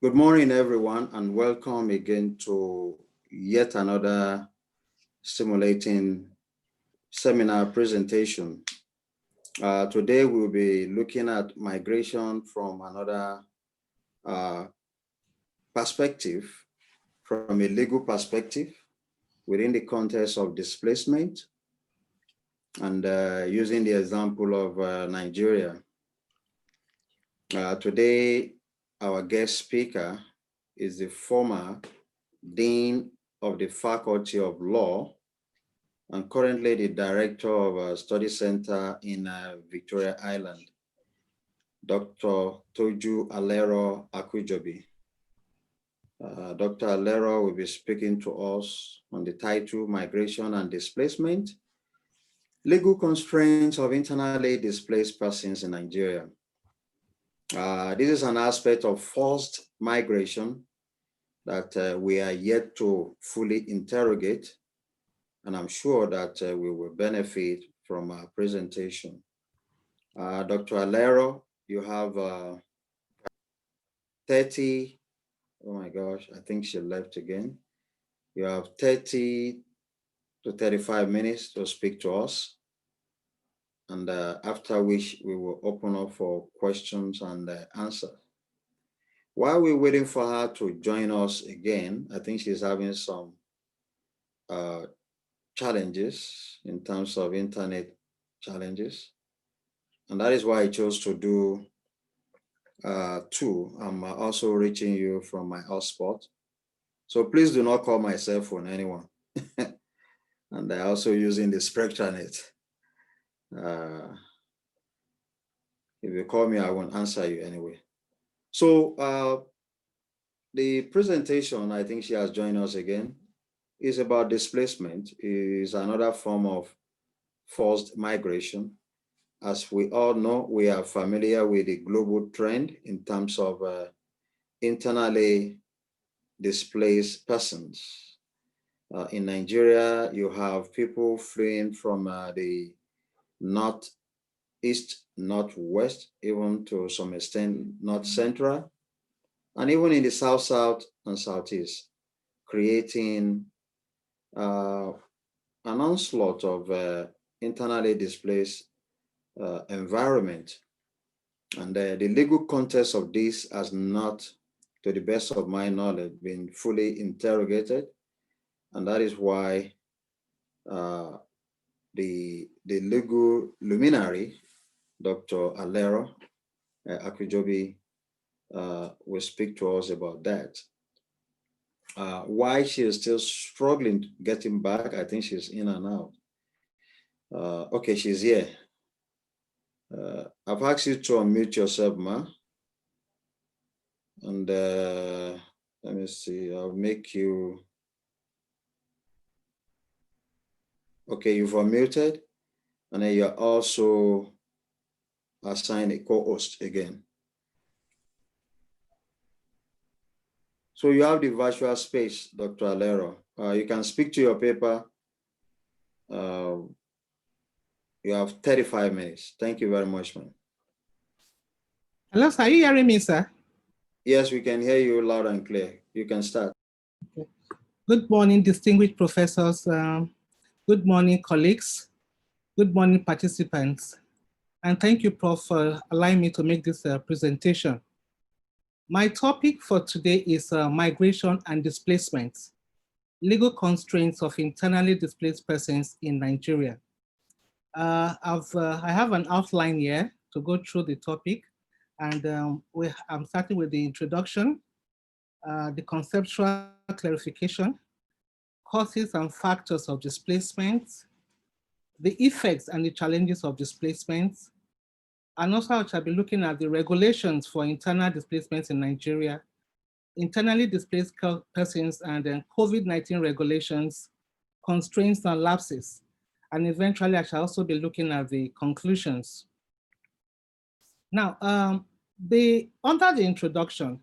Good morning, everyone, and welcome again to yet another stimulating seminar presentation. Today, we'll be looking at migration from another perspective, from a legal perspective, within the context of displacement, and using the example of Nigeria. Today, our guest speaker is the former Dean of the Faculty of Law and currently the Director of a Study Center in Victoria Island, Dr. Toju Alero Akujobi. Dr. Alero will be speaking to us on the title Migration and Displacement, Legal Constraints of Internally Displaced Persons in Nigeria. This is an aspect of forced migration that we are yet to fully interrogate, and I'm sure that we will benefit from our presentation. Dr. Alero, you have 30, oh my gosh, I think she left again. You have 30 to 35 minutes to speak to us. And after which we will open up for questions and answers. While we're waiting for her to join us again, I think she's having some challenges in terms of internet challenges. And that is why I chose to do two. I'm also reaching you from my hotspot. So please do not call my cell phone, anyone. And I'm also using the SpectraNet. If you call me, I won't answer you anyway. So the presentation, I think she has joined us again, is about displacement. Is another form of forced migration. As we all know, we are familiar with the global trend in terms of internally displaced persons. In Nigeria, you have people fleeing from the northeast, northwest, even to some extent north central, and even in the south and southeast, creating an onslaught of internally displaced environment. And the legal context of this has not, to the best of my knowledge, been fully interrogated, and that is why the legal luminary, Dr. Alero Akujobi, will speak to us about that. Why she is still struggling getting back, I think she's in and out. Okay, she's here. I've asked you to unmute yourself, ma. And let me see, I'll make you. Okay, you've unmuted, and then you're also assigned a co-host again. So you have the virtual space, Dr. Alero. You can speak to your paper. You have 35 minutes. Thank you very much, man. Hello, sir. Are you hearing me, sir? Yes, we can hear you loud and clear. You can start. Okay. Good morning, distinguished professors. Good morning, colleagues. Good morning, participants. And thank you, Prof, for allowing me to make this presentation. My topic for today is migration and displacement, legal constraints of internally displaced persons in Nigeria. I have an outline here to go through the topic, and I'm starting with the introduction, the conceptual clarification, causes and factors of displacement, the effects and the challenges of displacement, and also I shall be looking at the regulations for internal displacements in Nigeria, internally displaced persons, and then COVID-19 regulations, constraints and lapses. And eventually I shall also be looking at the conclusions. Now, under the introduction,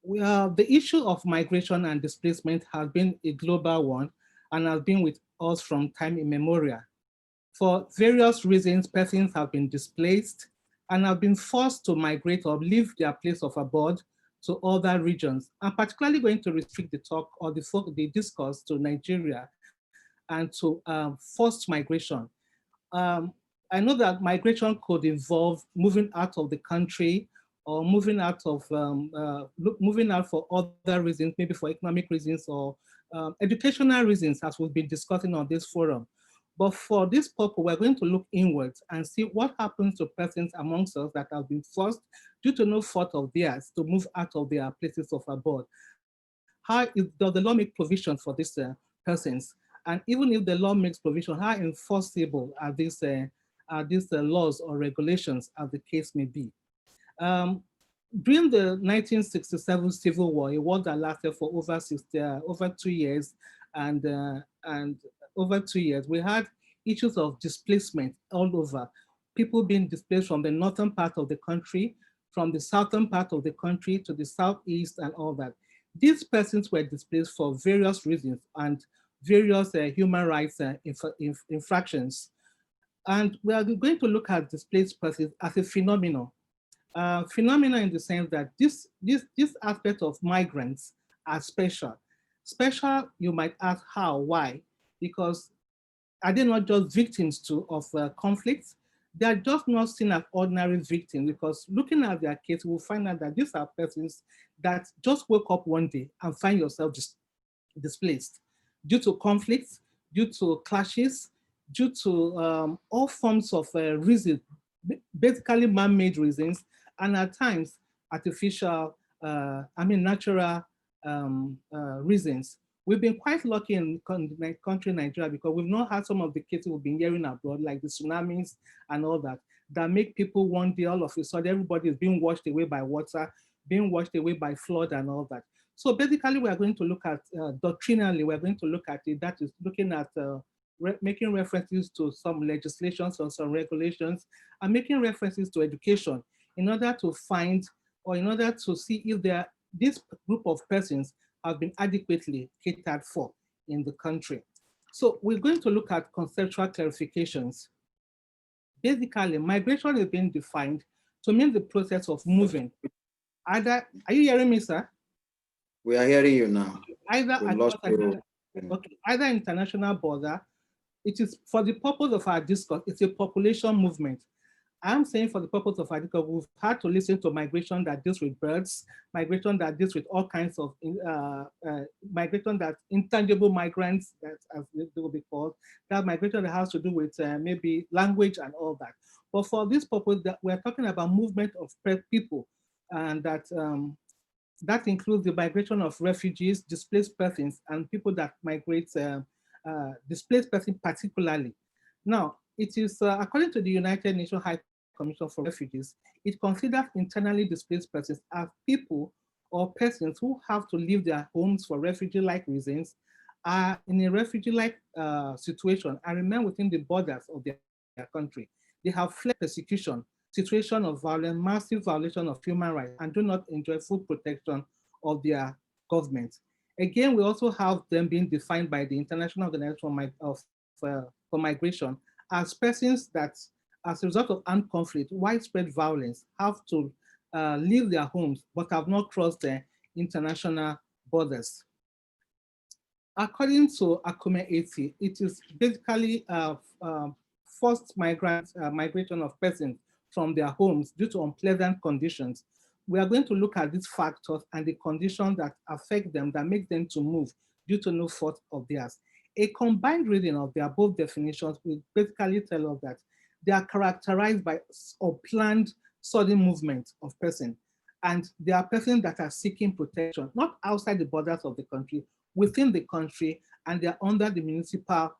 the issue of migration and displacement has been a global one and has been with us from time immemorial. For various reasons, persons have been displaced and have been forced to migrate or leave their place of abode to other regions. I'm particularly going to restrict the talk or the discourse to Nigeria and to forced migration. Um, I know that migration could involve moving out of the country or moving out for other reasons, maybe for economic reasons or educational reasons, as we've been discussing on this forum. But for this purpose, we're going to look inwards and see what happens to persons amongst us that have been forced, due to no fault of theirs, to move out of their places of abode. Does the law make provision for these persons? And even if the law makes provision, how enforceable are these laws or regulations, as the case may be? Um, During the 1967 Civil War, a war that lasted for over 2 years, and over 2 years, we had issues of displacement all over. People being displaced from the northern part of the country, from the southern part of the country to the southeast and all that. These persons were displaced for various reasons and various human rights infractions. And we are going to look at displaced persons as a phenomenon. Phenomena in the sense that this aspect of migrants are special. Special, you might ask how, why? Because are they not just victims of conflicts? They are just not seen as ordinary victims, because looking at their case, we'll find out that these are persons that just woke up one day and find yourself displaced due to conflicts, due to clashes, due to all forms of reasons, basically man-made reasons, and at times artificial, natural reasons. We've been quite lucky in the country Nigeria, because we've not had some of the cases we've been hearing abroad, like the tsunamis and all that, that make people one day, all of a sudden, everybody is being washed away by water, being washed away by flood and all that. So basically, we are going to look at, doctrinally, we're going to look at it, that is looking at making references to some legislations or some regulations, and making references to education in order to find, or in order to see if this group of persons have been adequately catered for in the country. So we're going to look at conceptual clarifications. Basically, migration is being defined to mean the process of moving. Are you hearing me, sir? We are hearing you now. Either international border. It is for the purpose of our discourse, it's a population movement. I'm saying for the purpose of our discourse, we've had to listen to migration that deals with birds, migration that deals with all kinds of migration that intangible migrants, that as they will be called, that migration that has to do with maybe language and all that. But for this purpose, that we're talking about movement of people, and that includes the migration of refugees, displaced persons, and people that migrate, displaced persons particularly. Now, it is, according to the United Nations High Commission for Refugees, it considers internally displaced persons as people or persons who have to leave their homes for refugee-like reasons, are in a refugee-like situation and remain within the borders of their country. They have fled persecution, situation of violence, massive violation of human rights, and do not enjoy full protection of their government. Again, we also have them being defined by the International Organization for Migration as persons that, as a result of armed conflict, widespread violence, have to leave their homes but have not crossed the international borders. According to Akume 80, it is basically forced migration of persons from their homes due to unpleasant conditions. We are going to look at these factors and the conditions that affect them, that make them to move due to no fault of theirs. A combined reading of the above definitions will basically tell us that they are characterized by unplanned sudden movement of persons, and they are persons that are seeking protection, not outside the borders of the country, within the country, and they are under the municipal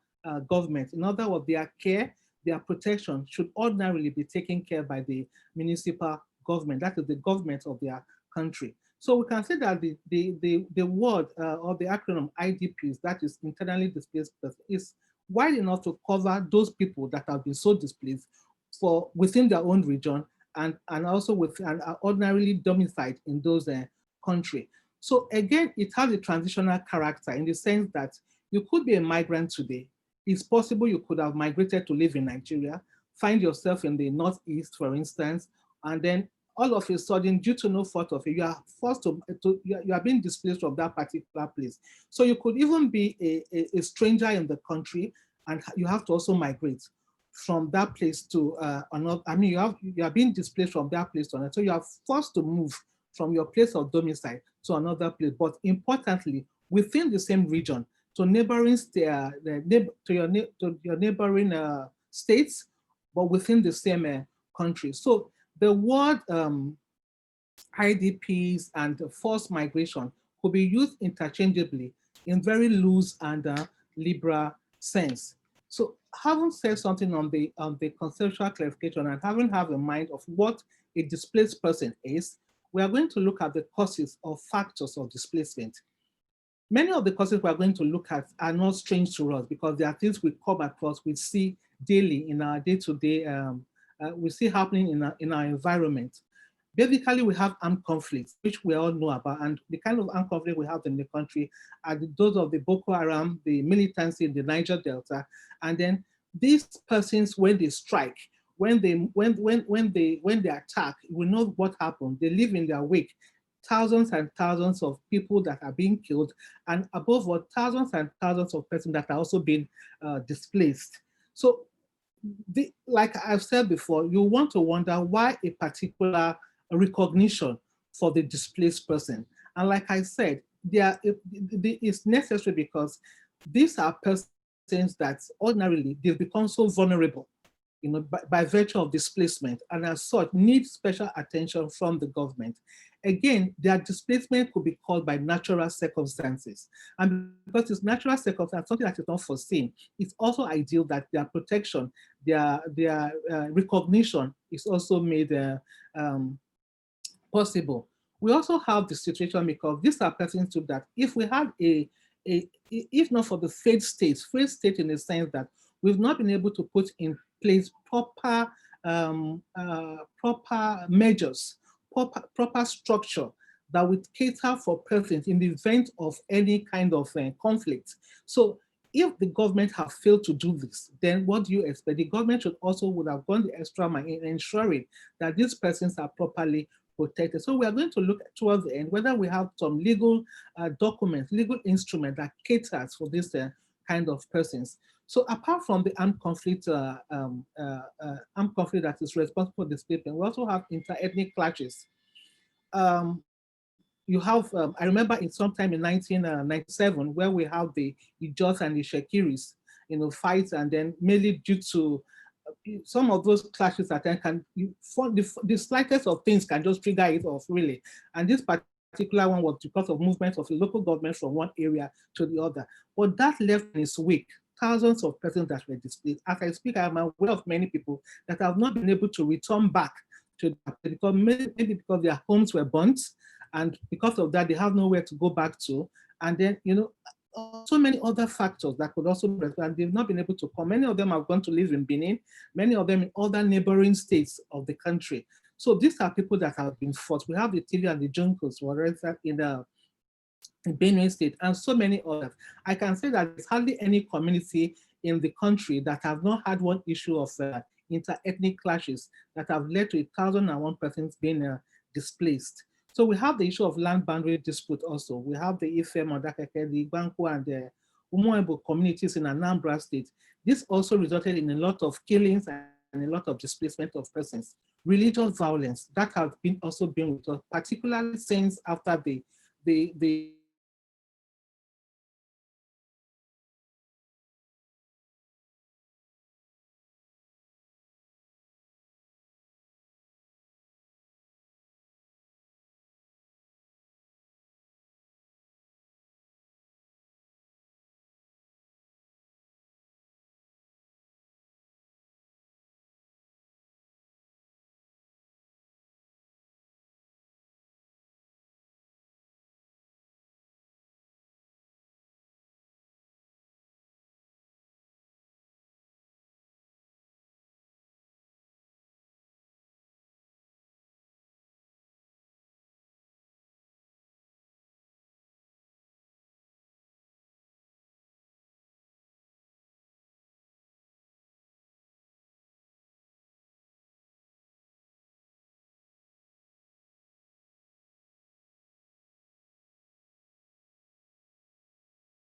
government. In other words, their care, their protection should ordinarily be taken care by the municipal government, that is the government of their country. So we can say that the word or the acronym IDPs, that is internally displaced persons, is wide enough to cover those people that have been so displaced for within their own region, and also and are ordinarily domiciled in those countries. So again, it has a transitional character in the sense that you could be a migrant today. It's possible you could have migrated to live in Nigeria, find yourself in the Northeast, for instance, and then all of a sudden, due to no fault of it, you are forced you are being displaced from that particular place. So you could even be a stranger in the country, and you have to also migrate from that place to another. I mean, you are being displaced from that place to another. So you are forced to move from your place of domicile to another place. But importantly, within the same region, to neighboring to your neighboring states, but within the same country. So the word IDPs and forced migration could be used interchangeably in very loose and liberal sense. So having said something on the conceptual clarification and having have in mind of what a displaced person is, we are going to look at the causes or factors of displacement. Many of the causes we are going to look at are not strange to us because they are things we come across, we see daily in our day-to-day, we see happening in our environment. Basically, we have armed conflicts, which we all know about, and the kind of armed conflict we have in the country are those of the Boko Haram, the militancy in the Niger Delta, and then these persons, when they strike, when they attack, we know what happened. They leave in their wake thousands and thousands of people that are being killed, and above all, thousands and thousands of persons that are also being displaced. So, like I've said before, you want to wonder why a particular recognition for the displaced person. And like I said, it's necessary because these are persons that ordinarily they've become so vulnerable, by virtue of displacement, and as such need special attention from the government. Again, their displacement could be caused by natural circumstances. And because it's natural circumstances, something that is not foreseen, it's also ideal that their protection, their recognition is also made possible. We also have the situation because these are persons too that if we had if not for the failed state in the sense that we've not been able to put in place proper measures, proper structure that would cater for persons in the event of any kind of conflict. So if the government have failed to do this, then what do you expect? The government would have gone the extra mile in ensuring that these persons are properly protected. So we are going to look towards the end whether we have some legal documents, legal instrument that caters for this kind of persons. So apart from the armed conflict that is responsible for displacement, we also have inter-ethnic clashes. You have, I remember in sometime in 1997, where we have the Ijos and the Shekiris, fights, and then mainly due to some of those clashes that can, the slightest of things can just trigger it off, really. And this particular one was because of movement of the local government from one area to the other. But that left in its wake thousands of persons that were displaced. As I speak, I am aware of many people that have not been able to return back to because maybe because their homes were burnt, and because of that, they have nowhere to go back to. And then, so many other factors that could also be, and they've not been able to come. Many of them have gone to live in Benin, many of them in other neighboring states of the country. So these are people that have been forced. We have the Tili and the Junkos, whatever, in Benue State, and so many others. I can say that there's hardly any community in the country that have not had one issue of inter-ethnic clashes that have led to 1,001 persons being displaced. So we have the issue of land boundary dispute also. We have the Ife, Modakeke, the Banku, and the Umuebo communities in Anambra State. This also resulted in a lot of killings and a lot of displacement of persons. Religious violence, that has been also been with us, particularly since after the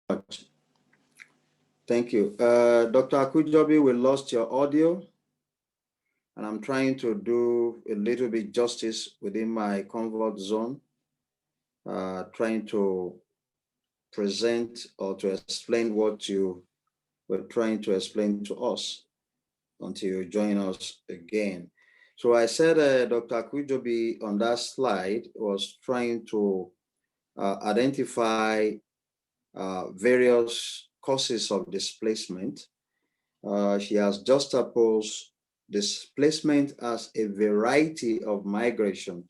much. Thank you. Dr. Akujobi, we lost your audio, and I'm trying to do a little bit justice within my comfort zone, trying to present or to explain what you were trying to explain to us until you join us again. So I said Dr. Akujobi on that slide was trying to identify various causes of displacement. She has juxtaposed displacement as a variety of migration.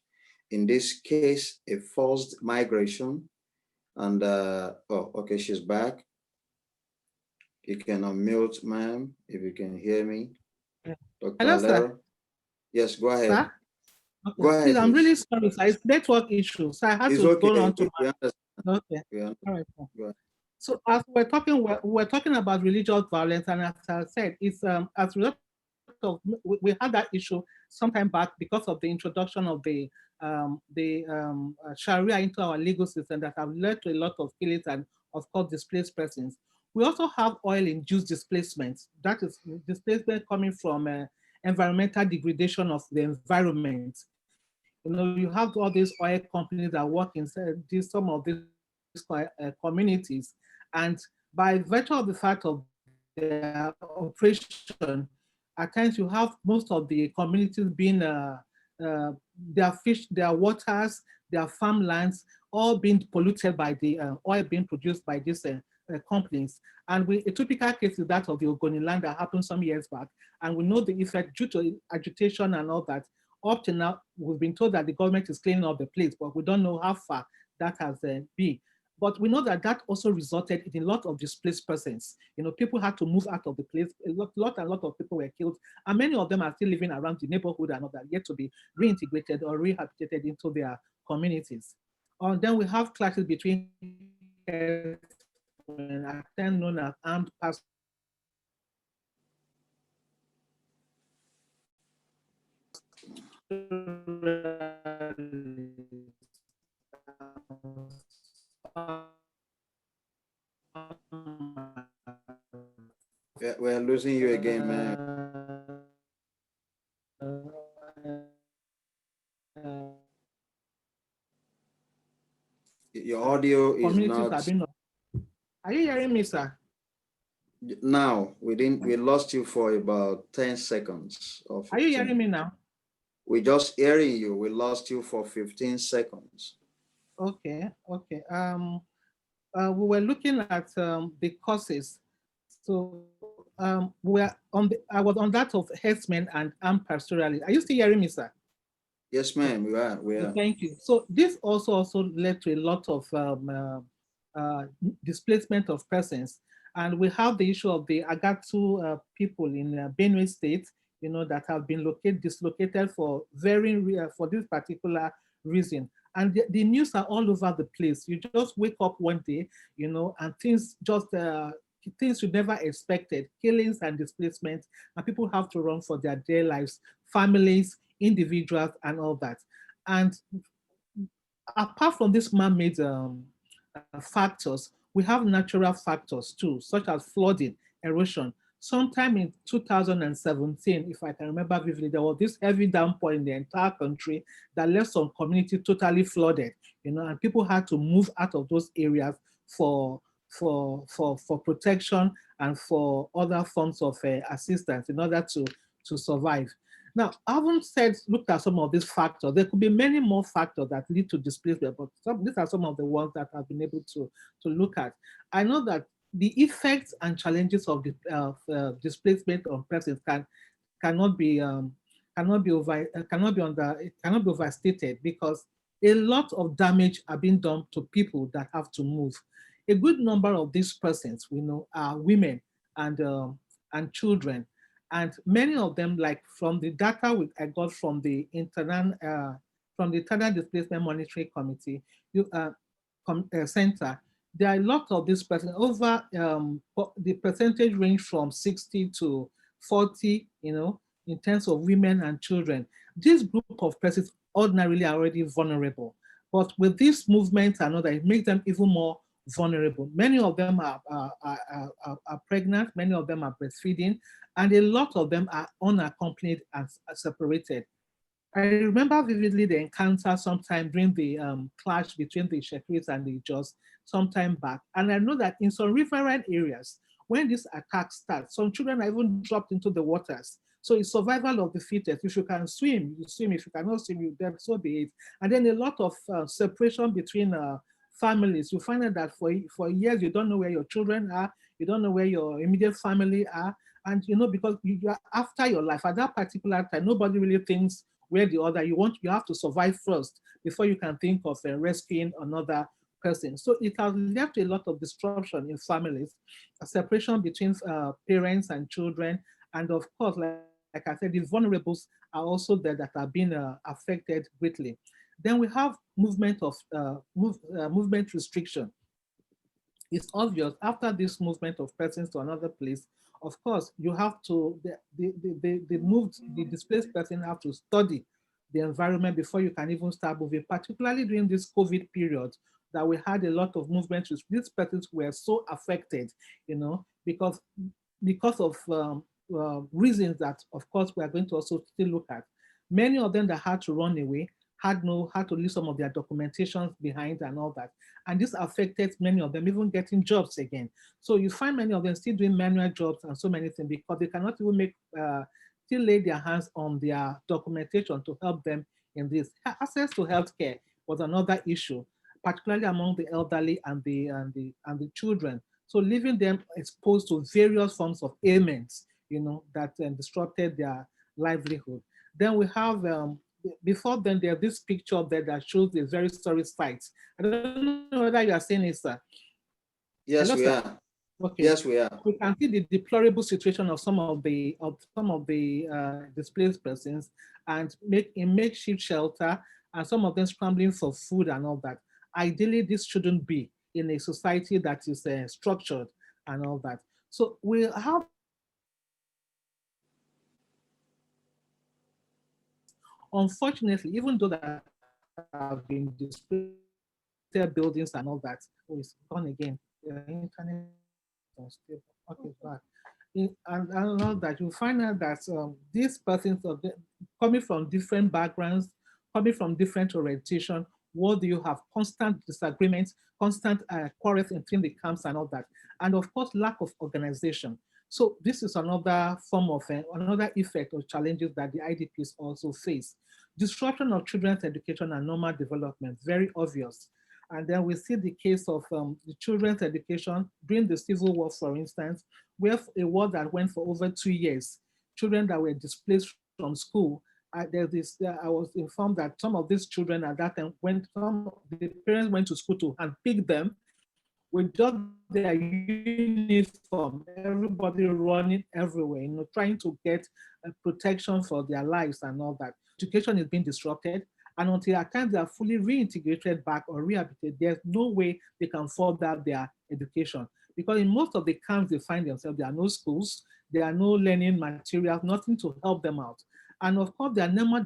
In this case, a forced migration. And, oh, okay, she's back. You can unmute, ma'am, if you can hear me. Dr. Hello, Alero? sir. Yes, go ahead. Sir? Okay. Go ahead, Please, I'm please. really sorry, sir. It's network issue, so I had It's to okay. go on to We my... understand. Okay. We understand. All right. Go ahead. So as we're talking about religious violence, and as I said, it's as a result of we had that issue sometime back because of the introduction of the Sharia into our legal system that have led to a lot of killings and of course displaced persons. We also have oil-induced displacement. That is displacement coming from environmental degradation of the environment. You know, you have all these oil companies that work in some of these communities, and by virtue of the fact of their operation, at times you have most of the communities being their fish, their waters, their farmlands, all being polluted by the oil being produced by these companies. And a typical case is that of the Ogoni land that happened some years back. And we know the effect due to agitation and all that. Up to now, we've been told that the government is cleaning up the place, but we don't know how far that has been. But we know that that also resulted in a lot of displaced persons. You know, people had to move out of the place. A lot of people were killed, and many of them are still living around the neighborhood and all that, yet to be reintegrated or rehabilitated into their communities. And then we have clashes between known as armed pastors. Yeah, we're losing you again, man. Your audio is not. Are you hearing me, sir? Now, we lost you for about 10 seconds. Or 15. Are you hearing me now? We're just hearing you. We lost you for 15 seconds. Okay, okay. We were looking at the causes. So I was on that of herdsmen and armed pastoralists. Are you still hearing me, sir? Yes, ma'am, we are. Thank you. So this also led to a lot of displacement of persons. And we have the issue of the Agatu people in Benue State, you know, that have been dislocated for for this particular reason. And the news are all over the place. You just wake up one day, you know, and things you never expected, killings and displacement, and people have to run for their dear lives, families, individuals, and all that. And apart from these man-made factors, we have natural factors too, such as flooding, erosion. Sometime in 2017, if I can remember vividly, there was this heavy downpour in the entire country that left some community totally flooded, you know, and people had to move out of those areas for protection and for other forms of assistance in order to survive. Now, I haven't looked at some of these factors. There could be many more factors that lead to displacement, but these are some of the ones that I've been able to look at. I know that the effects and challenges of the displacement on persons cannot be overstated, because a lot of damage are being done to people that have to move. A good number of these persons we know are women and children. And many of them, like from the data I got from the Internal Displacement Monitoring Committee Center, there are a lot of these persons. Over the percentage range from 60 to 40, you know, in terms of women and children. This group of persons ordinarily are already vulnerable, but with this movement and other, it makes them even more vulnerable. Many of them are pregnant, many of them are breastfeeding, and a lot of them are unaccompanied and separated. I remember vividly the encounter sometime during the clash between the Shekris and the Jos sometime back. And I know that in some riverine areas, when this attack starts, some children are even dropped into the waters. So it's survival of the fittest. If you can swim, you swim. If you cannot swim, you dead, so be it. And then a lot of separation between families. You find out that for years, you don't know where your children are. You don't know where your immediate family are. And, because you are after your life, at that particular time, nobody really thinks where the other, you have to survive first before you can think of rescuing another person. So it has left a lot of disruption in families, a separation between parents and children. And of course, like I said, the vulnerables are also there that are being affected greatly. Then we have movement restriction. It's obvious after this movement of persons to another place, of course, you have to, the displaced person have to study the environment before you can even start moving, particularly during this COVID period that we had a lot of movement. These persons were so affected, because of reasons that, of course, we are going to also still look at. Many of them that had to run away had to leave some of their documentations behind and all that. And this affected many of them even getting jobs again. So you find many of them still doing manual jobs and so many things because they cannot even still lay their hands on their documentation to help them in this. Access to healthcare was another issue, particularly among the elderly and the children. So leaving them exposed to various forms of ailments, that disrupted their livelihood. Then we have before then there's this picture there that shows a very sorry sight. I don't know whether you are seeing it, sir. Yes, Hello, we sir. are. Okay. Yes, we are. We can see the deplorable situation of some of the displaced persons, and make a makeshift shelter, and some of them scrambling for food and all that. Ideally, this shouldn't be in a society that is structured and all that. So we have unfortunately, even though that have been displaced buildings and all that, oh, it's gone again. The internet is unstable. Okay, back. And all that, you find out that these persons coming from different backgrounds, coming from different orientation, what do you have? Constant disagreements, constant quarrels between the camps and all that. And of course, lack of organization. So this is another form of, another effect of challenges that the IDPs also face. Disruption of children's education and normal development, very obvious. And then we see the case of the children's education during the Civil War, for instance, where a war that went for over 2 years, children that were displaced from school. I was informed that some of these children at that time, the parents went to school to handpick them with just their uniform, everybody running everywhere, trying to get protection for their lives and all that. Education is being disrupted, and until at times they are fully reintegrated back or rehabilitated, there's no way they can further their education. Because in most of the camps they find themselves, there are no schools, there are no learning materials, nothing to help them out. And of course, their normal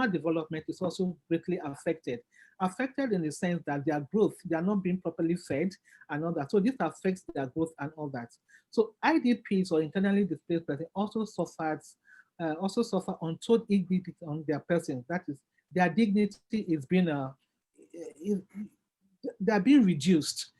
development is also greatly affected. Affected in the sense that their growth, they are not being properly fed and all that. So this affects their growth and all that. So IDPs or internally displaced persons also suffer untold dignity on their persons. That is, their dignity is being they're being reduced,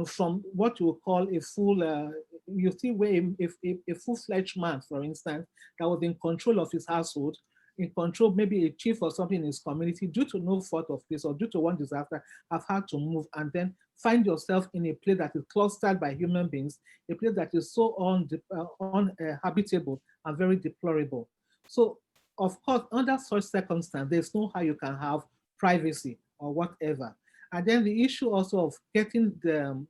from what you call a full, you see where a full-fledged man, for instance, that was in control of his household, in control, maybe a chief or something in his community, due to no fault of his or due to one disaster, have had to move and then find yourself in a place that is clustered by human beings, a place that is so uninhabitable and very deplorable. So, of course, under such circumstances, there's no how you can have privacy or whatever. And then the issue also of getting those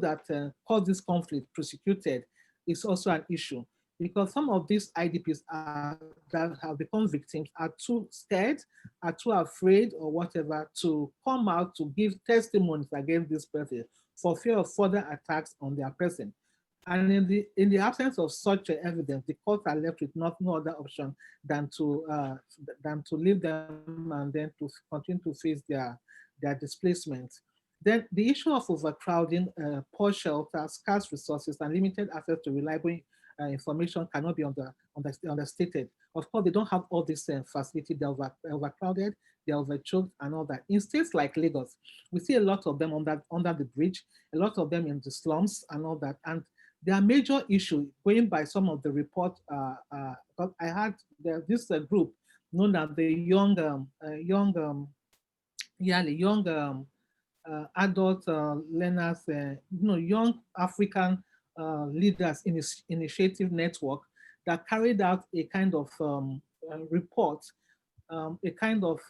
that cause this conflict prosecuted is also an issue, because some of these IDPs that have become victims are too scared, are too afraid or whatever to come out to give testimonies against this person for fear of further attacks on their person. And in the absence of such evidence, the courts are left with no other option than to leave them and then to continue to face their displacement. Then the issue of overcrowding, poor shelter, scarce resources, and limited access to reliable information cannot be understated. Of course, they don't have all this facility. They're overcrowded, they're overchoked, and all that. In states like Lagos, we see a lot of them under the bridge, a lot of them in the slums, and all that. And their major issue, going by some of the report, I had this group known as the young adult learners, young African leaders initiative network that carried out a kind of report, a kind of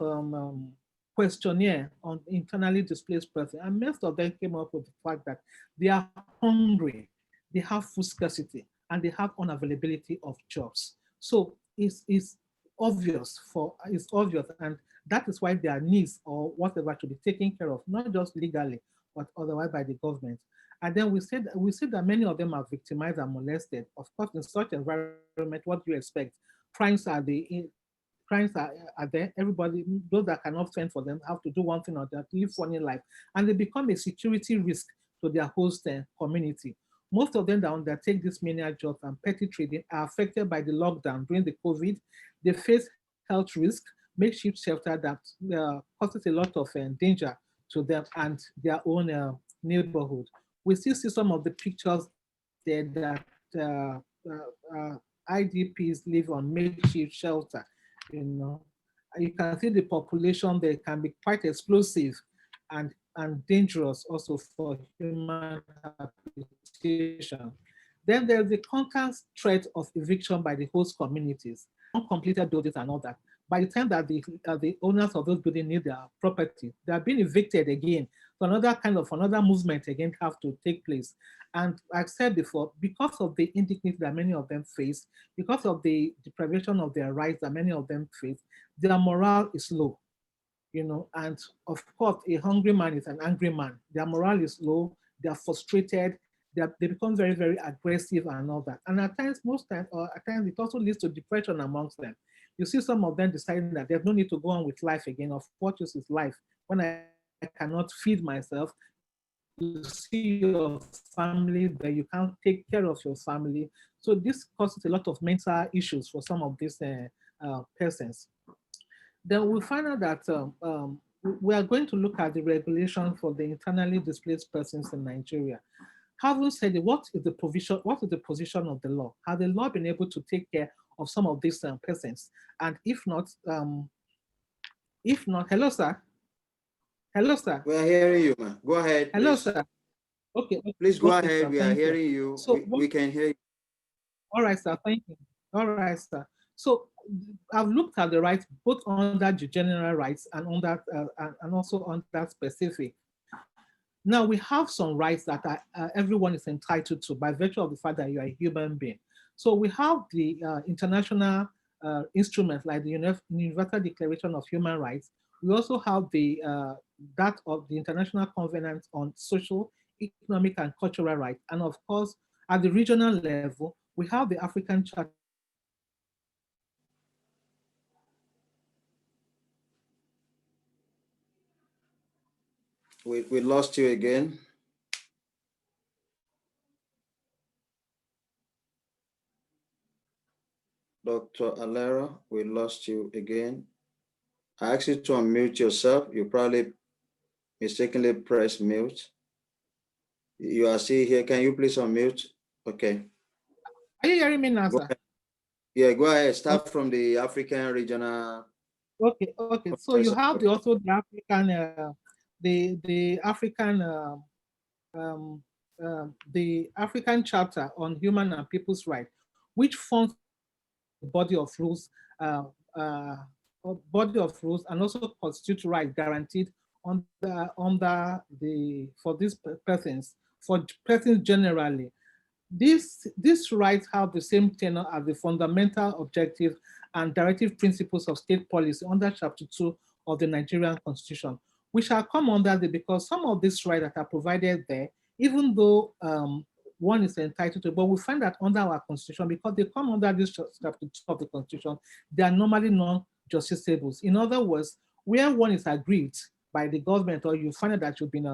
questionnaire on internally displaced persons. And most of them came up with the fact that they are hungry, they have food scarcity, and they have unavailability of jobs. So it's obvious, and that is why their needs or whatever should be taken care of, not just legally, but otherwise by the government. And then we said that many of them are victimized and molested. Of course, in such environment, what do you expect? Crimes are there. Everybody, those that cannot fend for them, have to do one thing or the other to live funny life, and they become a security risk to their host community. Most of them that undertake these menial jobs and petty trading are affected by the lockdown during the COVID. They face health risk, makeshift shelter that causes a lot of danger to them and their own neighborhood. We still see some of the pictures there that IDPs live on makeshift shelter. You know, you can see the population there can be quite explosive and dangerous also for human habitation. Then there's the constant threat of eviction by the host communities, uncompleted buildings and all that. By the time that the owners of those buildings need their property, they are being evicted again. So another movement again have to take place. And I've said before, because of the indignity that many of them face, because of the deprivation of their rights that many of them face, their morale is low. And of course, a hungry man is an angry man. Their morale is low, they are frustrated, they become very, very aggressive and all that. And at times, at times, it also leads to depression amongst them. You see some of them deciding that there's no need to go on with life again. Of what use is life when I cannot feed myself? You see your family, but you can't take care of your family. So this causes a lot of mental issues for some of these persons. Then we find out that we are going to look at the regulation for the internally displaced persons in Nigeria. Having said it, what is the provision? What is the position of the law? Has the law been able to take care of some of these persons? And if not, hello, sir. Hello, sir. We are hearing you, man. Go ahead. Hello, please. sir. Okay. Please go okay, ahead. Sir, we are hearing you. So we can hear you. All right, sir. Thank you. All right, sir. So I've looked at the rights both under the general rights and also under specific. Now we have some rights that everyone is entitled to by virtue of the fact that you are a human being. So we have the international instruments like the Universal Declaration of Human Rights. We also have that of the International Covenant on Social, Economic, and Cultural Rights. And of course, at the regional level, we have the African Charter on Human and People's Rights. We lost you again. Dr. Alera, we lost you again. I asked you to unmute yourself. You probably mistakenly pressed mute. You are still here. Can you please unmute? Okay. Are you hearing me now, sir? Yeah, go ahead. Start from the African regional. Okay. So you have the African, the African Charter on Human and People's Rights, which forms a body of rules, and also constitute rights guaranteed for these persons, for persons generally. These rights have the same tenor as the fundamental objectives and directive principles of state policy under Chapter 2 of the Nigerian Constitution, which are come under because some of these rights that are provided there, even though one is entitled to, but we find that under our constitution, because they come under this chapter 2 of the constitution, they are normally non-justiciables. In other words, where one is aggrieved by the government, or you find out that you've been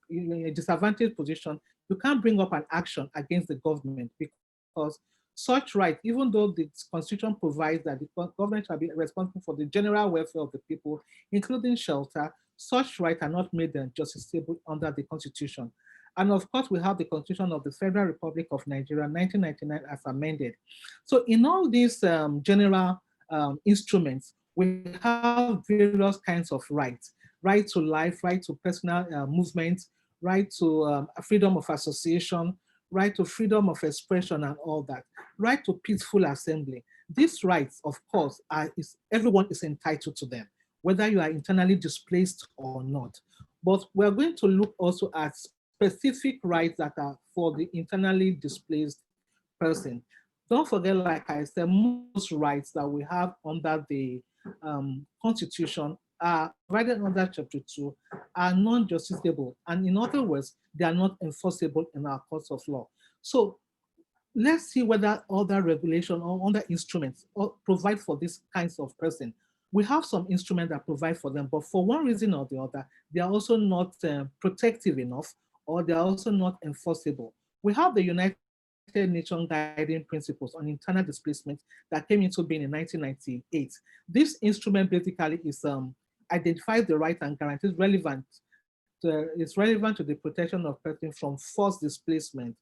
in a disadvantaged position, you can't bring up an action against the government, because such right, even though the constitution provides that the government shall be responsible for the general welfare of the people, including shelter, such rights are not made justiciable under the constitution. And of course, we have the Constitution of the Federal Republic of Nigeria, 1999, as amended. So in all these general instruments, we have various kinds of rights: right to life, right to personal movement, right to freedom of association, right to freedom of expression and all that, right to peaceful assembly. These rights, of course, everyone is entitled to them, whether you are internally displaced or not. But we're going to look also at specific rights that are for the internally displaced person. Don't forget, like I said, most rights that we have under the Constitution are provided under Chapter 2 are non-justiciable. And in other words, they are not enforceable in our courts of law. So let's see whether other regulation or other instruments provide for these kinds of person. We have some instruments that provide for them, but for one reason or the other, they are also not protective enough, or they are also not enforceable. We have the United Nations Guiding Principles on Internal Displacement that came into being in 1998. This instrument basically is identifies the rights and guarantees relevant to the protection of persons from forced displacement.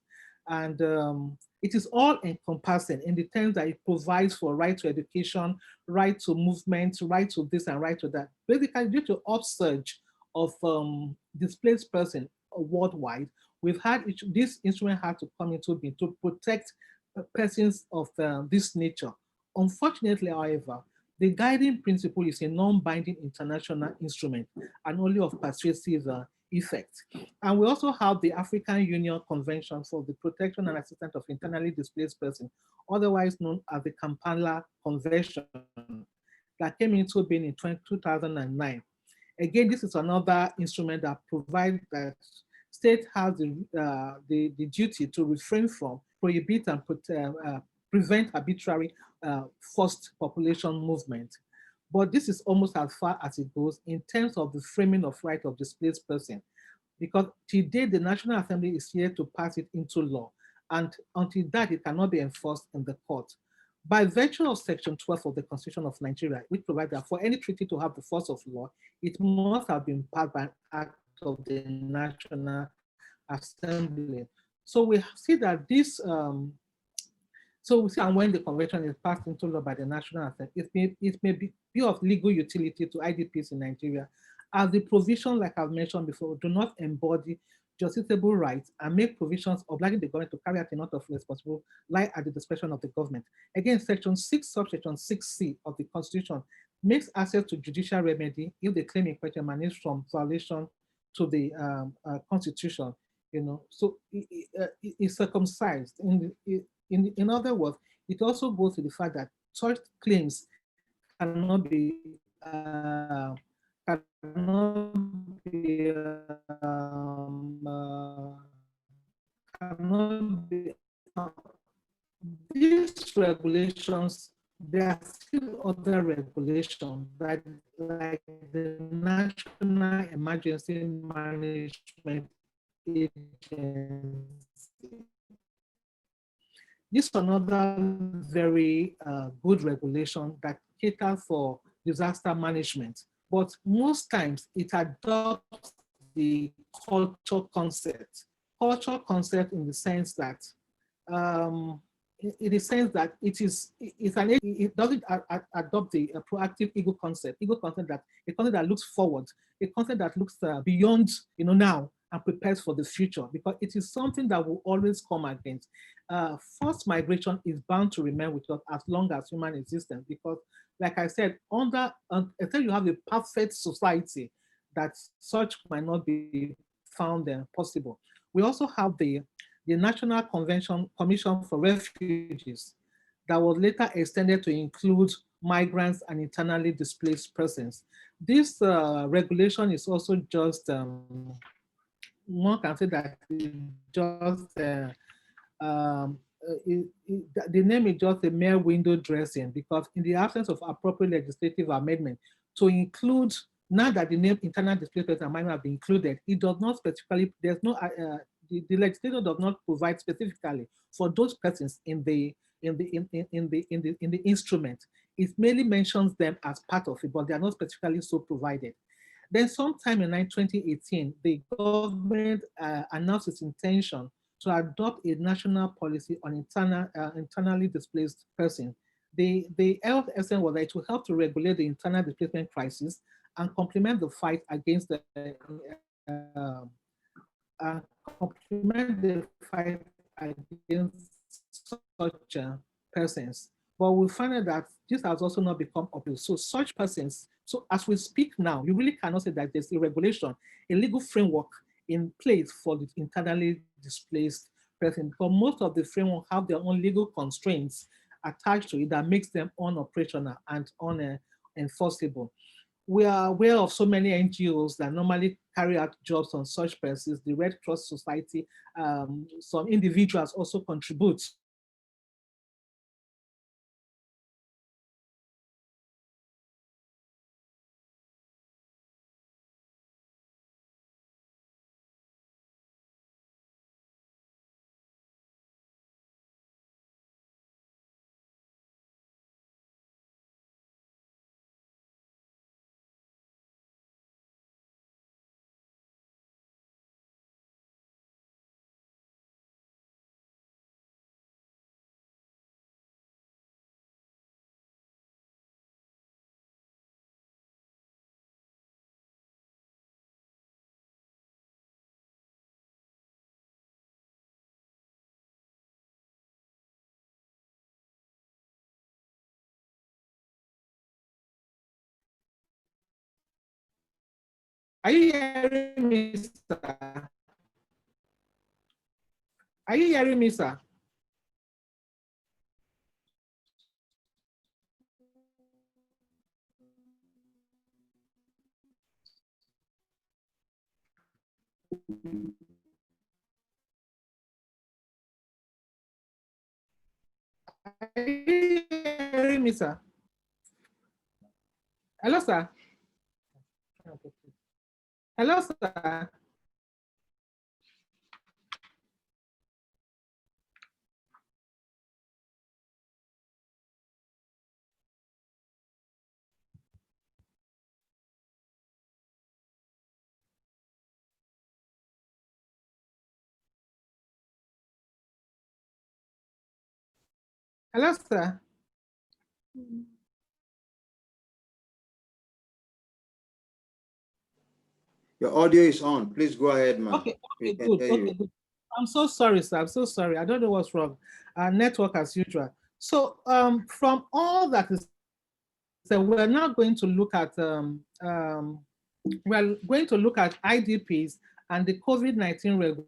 And it is all encompassing in the terms that it provides for right to education, right to movement, right to this and right to that. Basically, due to upsurge of displaced persons worldwide, we've had this instrument had to come into being to protect persons of this nature. Unfortunately, however, the guiding principle is a non-binding international instrument and only of persuasive effect. And we also have the African Union Convention for the Protection and Assistance of Internally Displaced Persons, otherwise known as the Kampala Convention, that came into being in 2009. Again, this is another instrument that provides that state has the duty to refrain from, prohibit, and prevent arbitrary forced population movement. But this is almost as far as it goes in terms of the framing of right of displaced person, because today the National Assembly is here to pass it into law, and until that, it cannot be enforced in the court. By virtue of Section 12 of the Constitution of Nigeria, which provides that for any treaty to have the force of law, it must have been passed by an act of the National Assembly. So we see that this, so we see, and when the convention is passed into law by the National Assembly, it may be of legal utility to IDPs in Nigeria, as the provision, like I've mentioned before, do not embody justiciable rights and make provisions obliging the government to carry out a lot of responsibility lie at the discretion of the government. Again, Section 6, subsection 6C of the Constitution makes access to judicial remedy if the claim in question emanates from violation to the Constitution. So it's circumcised. In other words, it also goes to the fact that such claims cannot be these regulations, there are still other regulations that, like the National Emergency Management Agency. This is another very good regulation that caters for disaster management, but most times it adopts the culture concept. Culture concept in the sense that it doesn't adopt the proactive ego concept. Ego concept that a concept that looks forward, a concept that looks beyond now and prepares for the future, because it is something that will always come against. Forced migration is bound to remain with us as long as human existence, because, like I said, until you have a perfect society, that such might not be found possible. We also have the National Commission for Refugees that was later extended to include migrants and internally displaced persons. This regulation is also just, one can say that it just the name is just a mere window dressing, because in the absence of appropriate legislative amendment to include, now that the name internal displacement might have been included, it does not specifically, there's no, the legislator does not provide specifically for those persons in the instrument. It merely mentions them as part of it, but they are not specifically so provided. Then sometime in 2018, the government announced its intention to adopt a national policy on internally displaced persons. The health essence was that it will help to regulate the internal displacement crisis and complement the fight against such persons. But we find out that this has also not become obvious. So such persons, so as we speak now, you really cannot say that there's a regulation, a legal framework in place for the internally displaced person, because most of the framework have their own legal constraints attached to it that makes them unoperational and unenforceable. We are aware of so many NGOs that normally carry out jobs on such persons, the Red Cross Society, some individuals also contribute. Are you hearing me, sir? Are you hearing me, sir? Are you hearing me, sir? Hello, sir. Hello, sir. Hello, sir. Your audio is on. Please go ahead, ma'am. Okay, good. Okay, good. I'm so sorry, sir. I'm so sorry. I don't know what's wrong. Network as usual. So from all that is said, we're now going to look at IDPs and the COVID-19 regulation.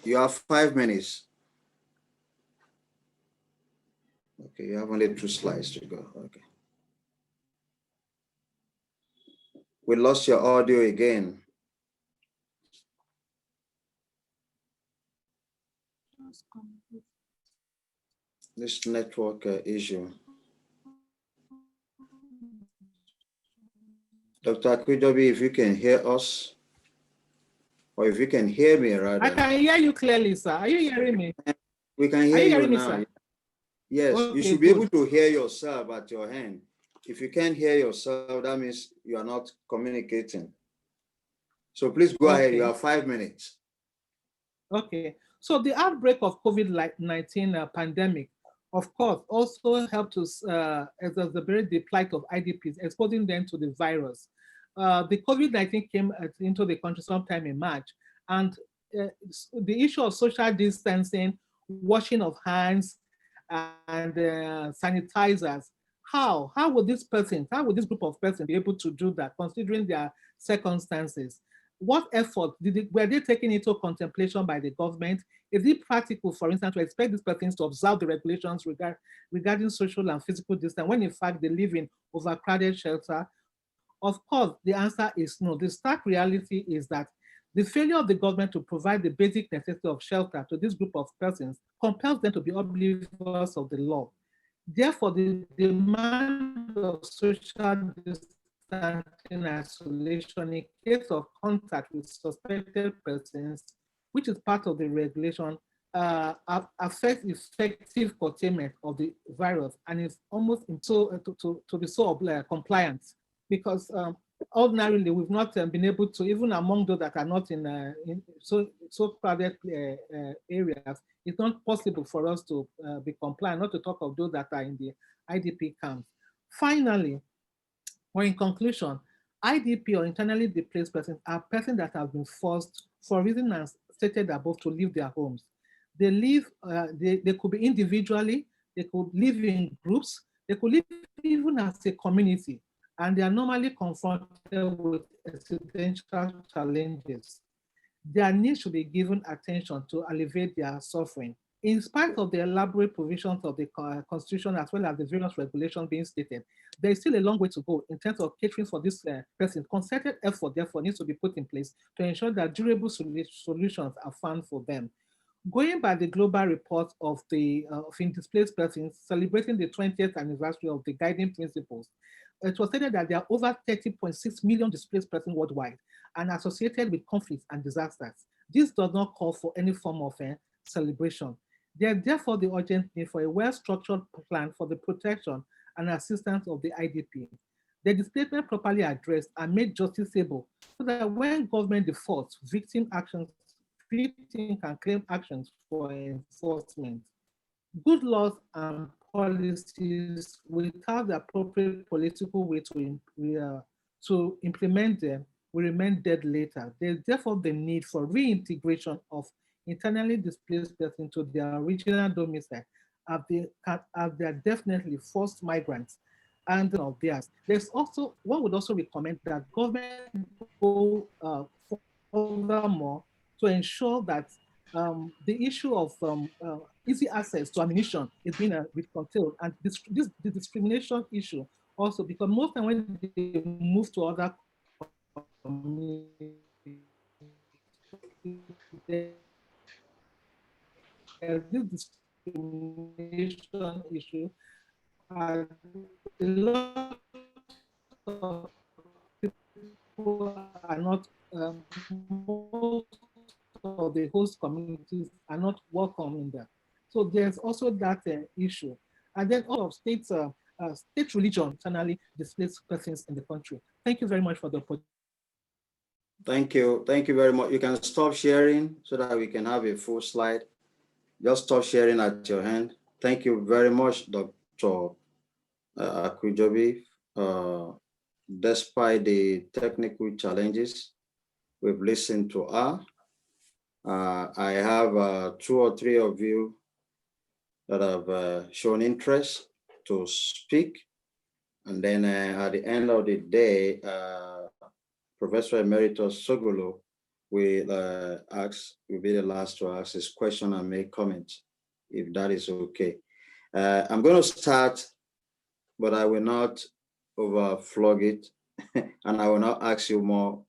You have 5 minutes. Okay, you have only 2 slides to go. Okay. We lost your audio again. This network issue. Dr. Akujobi, if you can hear us, or if you can hear me rather. I can hear you clearly, sir. Are you hearing me? We can hear you now. Sir? Yes, okay, you should be able to hear yourself at your hand. If you can't hear yourself, that means you are not communicating. So please go ahead. You have 5 minutes. Okay. So the outbreak of COVID-19 pandemic, of course, also helped to exacerbate the plight of IDPs, exposing them to the virus. The COVID-19 came into the country sometime in March, and the issue of social distancing, washing of hands, and sanitizers. How would this group of persons be able to do that, considering their circumstances? What effort were they taken into contemplation by the government? Is it practical, for instance, to expect these persons to observe the regulations regarding social and physical distance when in fact they live in overcrowded shelter? Of course, the answer is no. The stark reality is that The failure of the government to provide the basic necessity of shelter to this group of persons compels them to be oblivious of the law. Therefore, the demand of social distancing isolation in case of contact with suspected persons, which is part of the regulation, affects effective containment of the virus and is almost to be so compliant, because ordinarily we've not been able to, even among those that are not in so crowded areas, it's not possible for us to be compliant, not to talk of those that are in the IDP camps. Finally, or in conclusion, IDP or internally displaced persons are persons that have been forced, for reasons as stated above, to leave their homes. They live, they could be individually, they could live in groups, they could live even as a community, and they are normally confronted with existential challenges. Their needs should be given attention to alleviate their suffering. In spite of the elaborate provisions of the Constitution as well as the various regulations being stated, there is still a long way to go in terms of catering for this person. Concerted effort, therefore, needs to be put in place to ensure that durable solutions are found for them. Going by the global report of the displaced persons celebrating the 20th anniversary of the guiding principles, it was stated that there are over 30.6 million displaced persons worldwide and associated with conflicts and disasters. This does not call for any form of celebration. There is therefore the urgent need for a well-structured plan for the protection and assistance of the IDP. The displacement properly addressed and made justiciable so that when government defaults, victim can claim actions for enforcement. Good laws and policies without the appropriate political way to implement them will remain dead later. There is therefore the need for reintegration of internally displaced persons into their original domicile, as they are definitely forced migrants and of theirs. There's also, one would also recommend that government go furthermore to ensure that the issue of easy access to ammunition is being controlled, and the discrimination issue also, because most time when they move to other communities, there's this discrimination issue. A lot of people are not, most of the host communities are not welcome in there. So there's also that issue. And then all of state religion internally displaced persons in the country. Thank you very much for the opportunity. Thank you. Thank you very much. You can stop sharing so that we can have a full slide. Just stop sharing at your hand. Thank you very much, Dr. Akujobi. Despite the technical challenges, we've listened to her. I have 2 or 3 of you that have shown interest to speak. And then at the end of the day, Professor Emeritus Sogolo will be the last to ask his question and make comments, if that is okay. I'm going to start, but I will not overflog it, and I will not ask you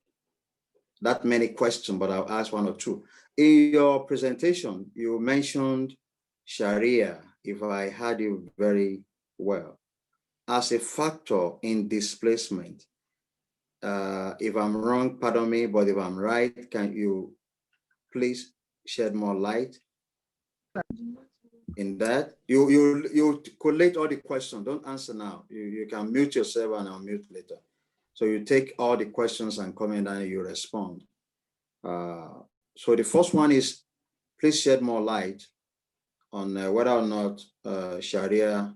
that many questions, but I'll ask 1 or 2. In your presentation, you mentioned Sharia, if I heard you very well, as a factor in displacement. If I'm wrong, pardon me, but if I'm right, can you please shed more light in that? You collate all the questions. Don't answer now. You can mute yourself and unmute later. So you take all the questions and comment and you respond. So the first one is, please shed more light on whether or not Sharia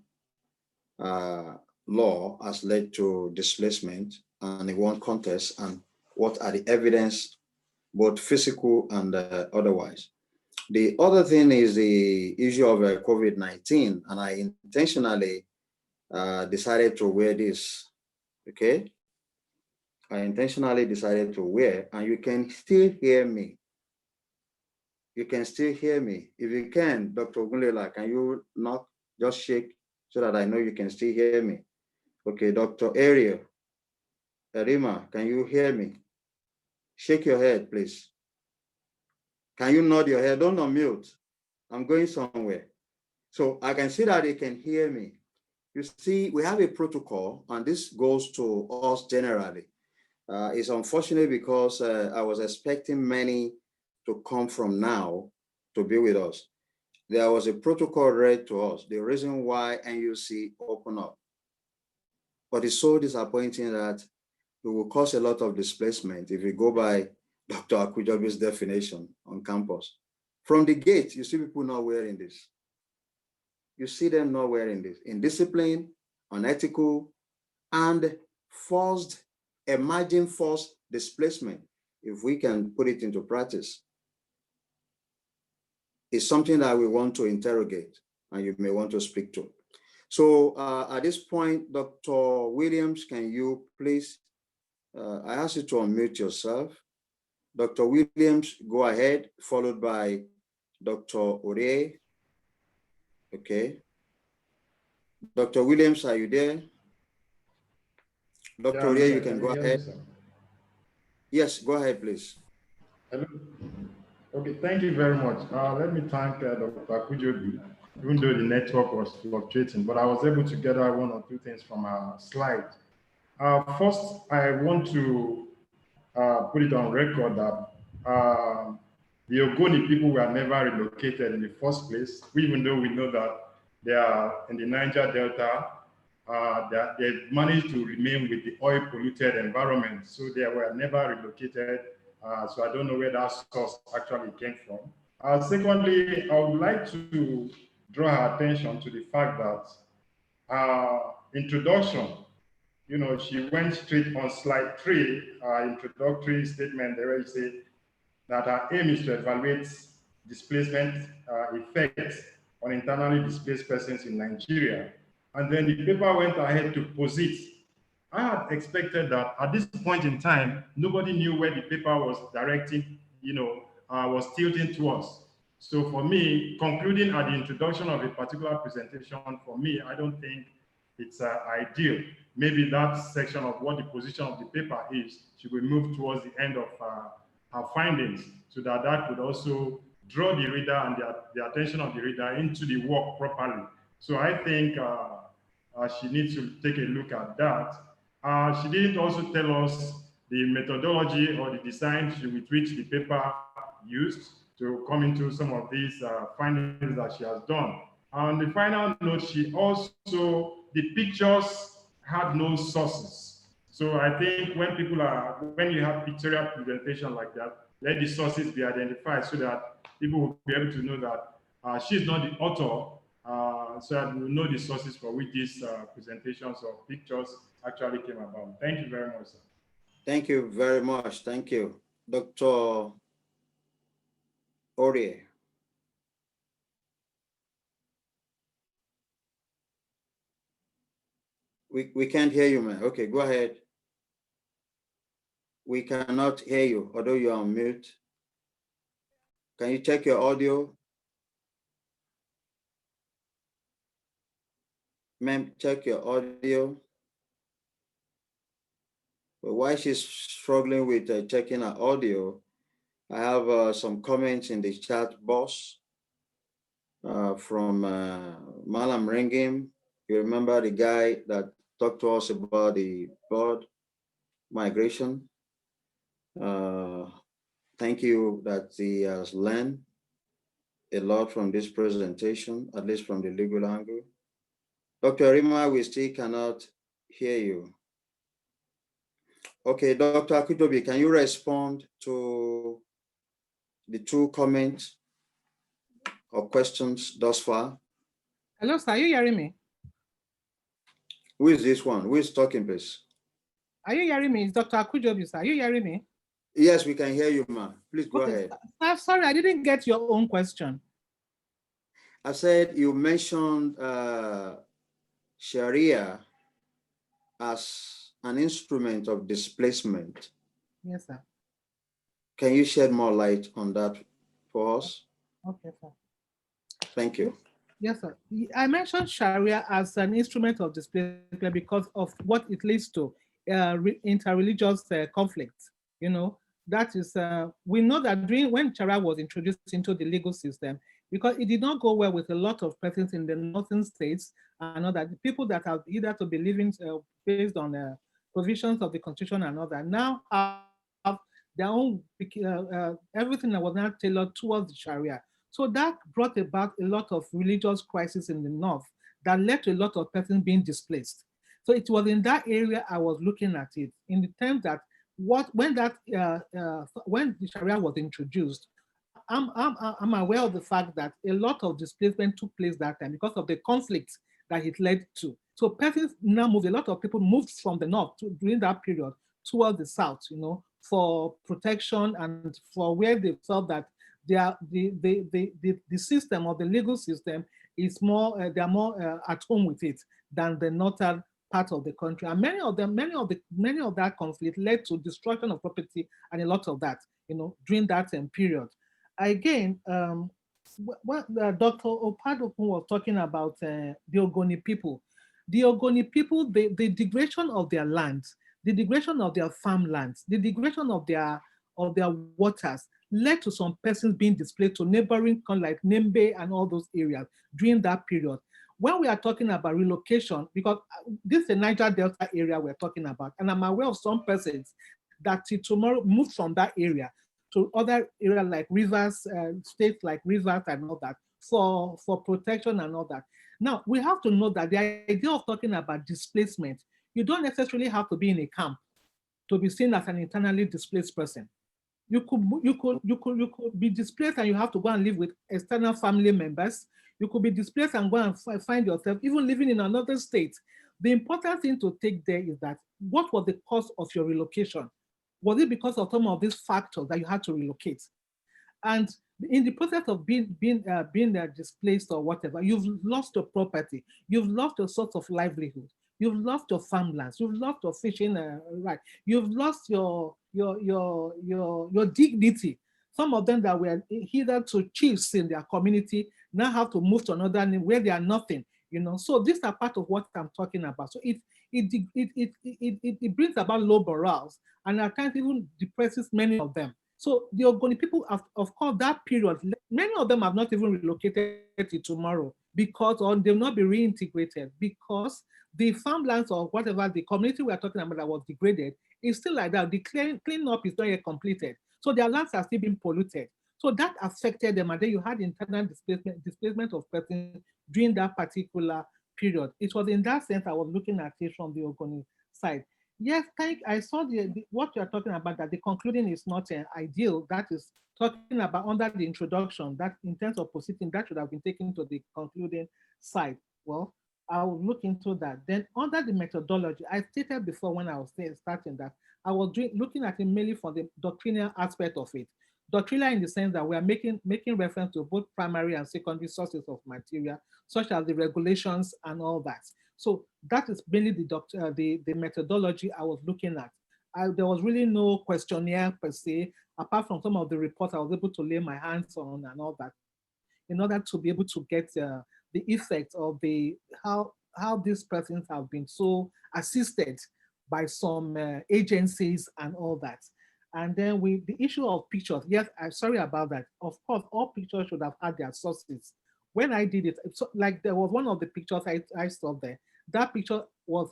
law has led to displacement and in one context, and what are the evidence, both physical and otherwise. The other thing is the issue of COVID-19, and I intentionally decided to wear this, okay? I intentionally decided to wear, and you can still hear me. You can still hear me. If you can, Dr. Ogunlela, can you not just shake so that I know you can still hear me? Okay, Dr. Ariel, Erima, can you hear me? Shake your head, please. Can you nod your head? Don't unmute. I'm going somewhere. So I can see that they can hear me. You see, we have a protocol, and this goes to us generally. It's unfortunate because I was expecting many to come from now to be with us. There was a protocol read to us, the reason why NUC opened up. But it's so disappointing that it will cause a lot of displacement if we go by Dr. Akujobi's definition on campus. From the gate, you see people not wearing this. You see them not wearing this. Indisciplined, unethical, and forced, emerging forced displacement, if we can put it into practice, is something that we want to interrogate and you may want to speak to. So at this point, Dr. Williams, can you please, I ask you to unmute yourself. Dr. Williams, go ahead, followed by Dr. Ore. Okay. Dr. Williams, are you there? Dr. Ore, you can go ahead. Yes, go ahead, please. Hello. Okay, thank you very much. Let me thank Dr. Akujobi, even though the network was fluctuating, but I was able to gather one or two things from our slide. First, I want to put it on record that the Ogoni people were never relocated in the first place, even though we know that they are in the Niger Delta. They managed to remain with the oil polluted environment, so they were never relocated. So I don't know where that source actually came from. Secondly, I would like to draw our attention to the fact that introduction, you know, she went straight on slide 3, introductory statement there, where you say that our aim is to evaluate displacement effects on internally displaced persons in Nigeria. And then the paper went ahead to posit. I had expected that at this point in time, nobody knew where the paper was directing, you know, was tilting towards. So for me, concluding at the introduction of a particular presentation, for me, I don't think it's ideal. Maybe that section of what the position of the paper is should be moved towards the end of our findings, so that that could also draw the reader and the attention of the reader into the work properly. So I think she needs to take a look at that. She didn't also tell us the methodology or the design with which the paper used to come into some of these findings that she has done. On the final note, she also, the pictures had no sources. So I think when you have pictorial presentation like that, let the sources be identified so that people will be able to know that she's not the author, so that we will know the sources for which these presentations or pictures actually came about. Thank you very much, sir. Thank you very much. Thank you. Dr. Ore. We can't hear you, man. Okay, go ahead. We cannot hear you, although you're on mute. Can you check your audio? Ma'am, check your audio. But while she's struggling with checking her audio, I have some comments in the chat box from Malam Ringim. You remember the guy that talked to us about the bird migration? Thank you that he has learned a lot from this presentation, at least from the legal angle. Dr. Rima, we still cannot hear you. Okay, Dr. Akujobi, can you respond to the 2 comments or questions thus far? Hello, sir, are you hearing me? Who is this one? Who is talking, please? Are you hearing me? It's Dr. Akujobi, sir. Are you hearing me? Yes, we can hear you, ma'am. Please go ahead. Sir, sorry, I didn't get your own question. I said you mentioned Sharia as an instrument of displacement. Yes, sir. Can you shed more light on that for us? Okay, sir. Thank you. Yes, sir. I mentioned Sharia as an instrument of displacement because of what it leads to, interreligious conflicts. You know, That is, we know that when Sharia was introduced into the legal system, because it did not go well with a lot of persons in the northern states and all that, the people that have either to be living based on provisions of the constitution and all that, now have their own, everything that was now tailored towards the Sharia. So that brought about a lot of religious crisis in the north that led to a lot of persons being displaced. So it was in that area I was looking at it, in the terms that when the Sharia was introduced, I'm aware of the fact that a lot of displacement took place that time because of the conflicts that it led to. So persons now moved, a lot of people moved from the north during that period towards the south, for protection and for where they felt that the system or the legal system is more, they're more at home with it than the northern part of the country. And many of that conflict led to destruction of property and a lot of that, during that period. Again, what Dr. Opadokun was talking about, the Ogoni people. The Ogoni people, the degradation of their lands, the degradation of their farmlands, the degradation of their waters led to some persons being displaced to neighboring like Nembe and all those areas during that period. When we are talking about relocation, because this is the Niger Delta area we're talking about, and I'm aware of some persons that tomorrow moved from that area to other areas like rivers, states like rivers and all that, for protection and all that. Now, we have to know that the idea of talking about displacement, you don't necessarily have to be in a camp to be seen as an internally displaced person. You could be displaced and you have to go and live with external family members. You could be displaced and go and find yourself even living in another state. The important thing to take there is that what was the cause of your relocation? Was it because of some of these factors that you had to relocate? And in the process of being displaced or whatever, you've lost your property, you've lost your source of livelihood, you've lost your farmlands, you've lost your fishing right, you've lost your dignity. Some of them that were hitherto chiefs in their community now have to move to another name where they are nothing. So these are part of what I'm talking about. So it brings about low morals and at times even depresses many of them. So the Ogoni people, of course, that period, many of them have not even relocated to tomorrow because, or they'll not be reintegrated because the farmlands or whatever the community we're talking about that was degraded is still like that. The cleanup is not yet completed. So their lands are still being polluted. So that affected them, and then you had internal displacement of persons during that particular period. It was in that sense I was looking at it from the Ogoni side. Yes, I saw what you're talking about, that the concluding is not ideal. That is talking about under the introduction, that in terms of positing, that should have been taken to the concluding side. Well, I will look into that. Then under the methodology, I stated before when I was starting that I was looking at it mainly for the doctrinal aspect of it. Doctrinal in the sense that we are making reference to both primary and secondary sources of material, such as the regulations and all that. So that is mainly the methodology I was looking at. There was really no questionnaire per se, apart from some of the reports I was able to lay my hands on and all that, in order to be able to get the effect of how these persons have been so assisted by some agencies and all that. And then the issue of pictures, yes, I'm sorry about that. Of course, all pictures should have had their sources. When I did it, so like there was one of the pictures I saw there. That picture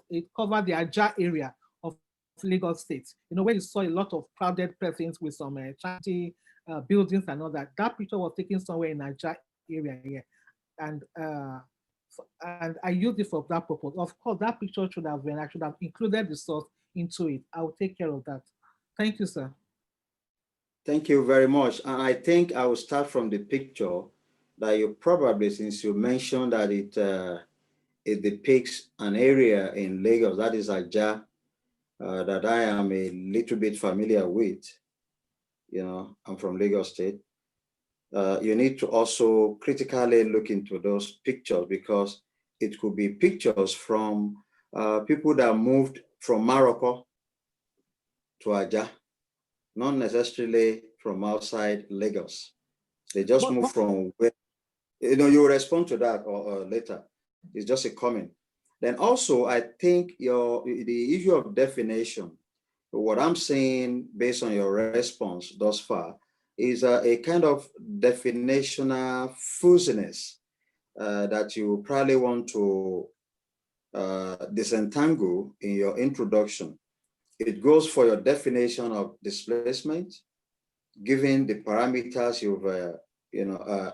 it covered the Ajah area of Lagos State. Where you saw a lot of crowded persons with some charity buildings and all that. That picture was taken somewhere in Ajah area here, and I used it for that purpose. Of course, that picture should have been. I should have included the source into it. I will take care of that. Thank you, sir. Thank you very much. And I think I will start from the picture that you probably, since you mentioned that it depicts an area in Lagos, that is Ajah, that I am a little bit familiar with. I'm from Lagos State. You need to also critically look into those pictures because it could be pictures from people that moved from Morocco to Ajah, not necessarily from outside Lagos. They just moved from where, you will respond to that or later. It's just a comment. Then also, I think the issue of definition, what I'm seeing based on your response thus far is a kind of definitional fuzziness that you probably want to disentangle in your introduction. It goes for your definition of displacement, given the parameters you've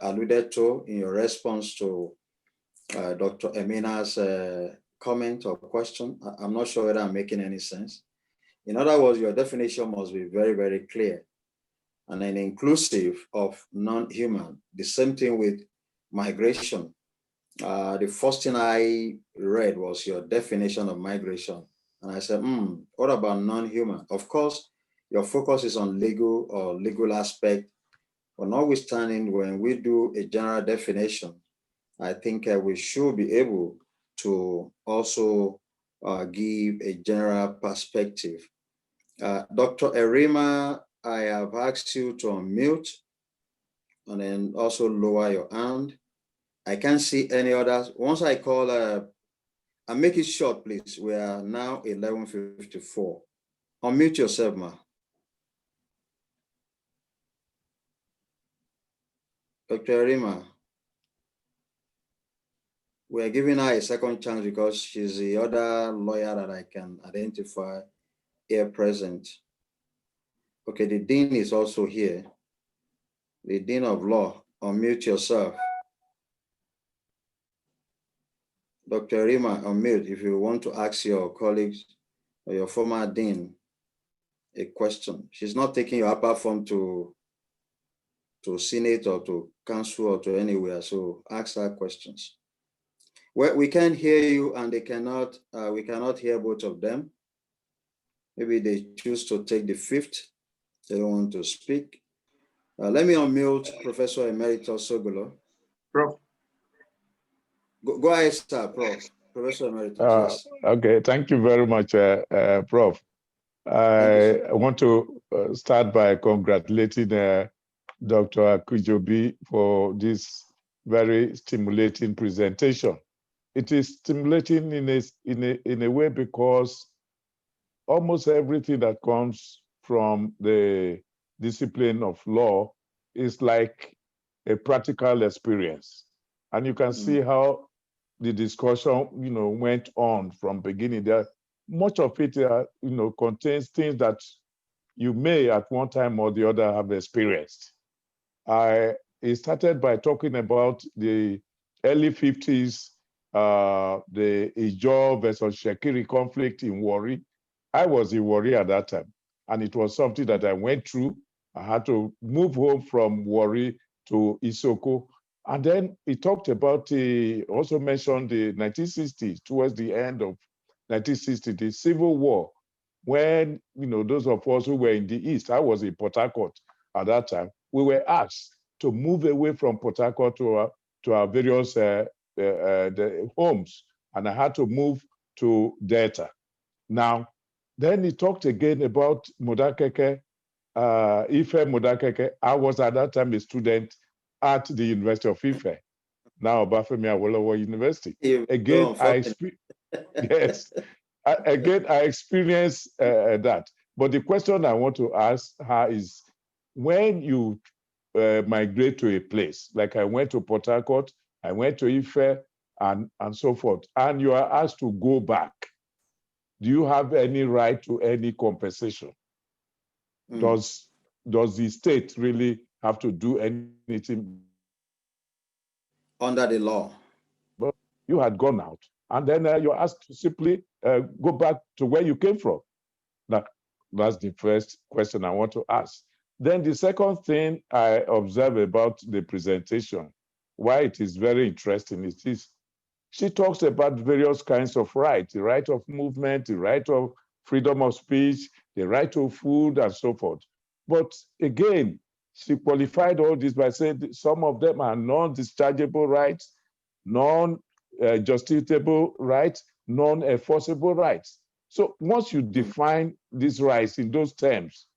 alluded to in your response to Dr. Emina's comment or question. I'm not sure whether I'm making any sense. In other words, your definition must be very, very clear and then inclusive of non-human. The same thing with migration. The first thing I read was your definition of migration. And I said, what about non-human? Of course, your focus is on legal or legal aspect, but notwithstanding, when we do a general definition, I think we should be able to also give a general perspective. Dr. Erima, I have asked you to unmute and then also lower your hand. I can't see any others. Once I call, and make it short, please. We are now 11:54. Unmute yourself, ma. Dr. Erima, we are giving her a second chance because she's the other lawyer that I can identify here present. Okay, the Dean is also here. The Dean of Law, unmute yourself. Dr. Rima, unmute if you want to ask your colleagues or your former Dean a question. She's not taking your upper form to Senate or to Council or to anywhere, so ask her questions. Well, we can't hear you and they cannot, we cannot hear both of them. Maybe they choose to take the fifth. They don't want to speak. Let me unmute Professor Emeritus Sogolo. Prof. Go ahead, sir, Prof. Professor Emeritus, yes. Okay, thank you very much, Prof. I want to start by congratulating Dr. Akujobi for this very stimulating presentation. It is stimulating in a way because almost everything that comes from the discipline of law is like a practical experience. And you can see how the discussion, went on from beginning. There, much of it, contains things that you may at one time or the other have experienced. It started by talking about the early 50s, the Ijaw versus Shekiri conflict in Warri. I was in Warri at that time, and it was something that I went through. I had to move home from Warri to Isoko. And then he talked about, also mentioned the 1960s, towards the end of 1960, the Civil War, when, those of us who were in the East, I was in Port Harcourt at that time, we were asked to move away from Port Harcourt to our various homes, and I had to move to Delta. Now, then he talked again about Modakeke, Ife Modakeke. I was at that time a student at the University of Ife, now Obafemi Awolowo University. Again, I experienced that. But the question I want to ask her is, when you migrate to a place, like I went to Port Harcourt, I went to Ife, and so forth, and you are asked to go back, do you have any right to any compensation? Does the state really have to do anything? Under the law. But you had gone out, and then you're asked to simply go back to where you came from. That's the first question I want to ask. Then the second thing I observe about the presentation, why it is very interesting, is she talks about various kinds of rights, the right of movement, the right of freedom of speech, the right to food, and so forth. But again, she qualified all this by saying some of them are non-dischargeable rights, non-justiciable rights, non-enforceable rights. So once you define these rights in those terms,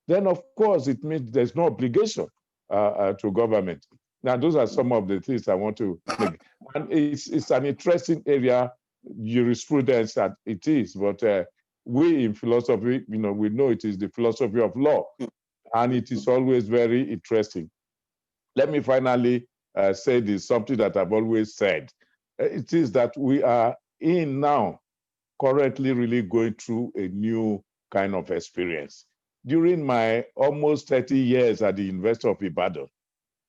then of course it means there's no obligation to government. Now, those are some of the things I want to make. And it's an interesting area, jurisprudence that it is, but we in philosophy, we know it is the philosophy of law, and it is always very interesting. Let me finally say this, something that I've always said. It is that we are currently really going through a new kind of experience. During my almost 30 years at the University of Ibadan,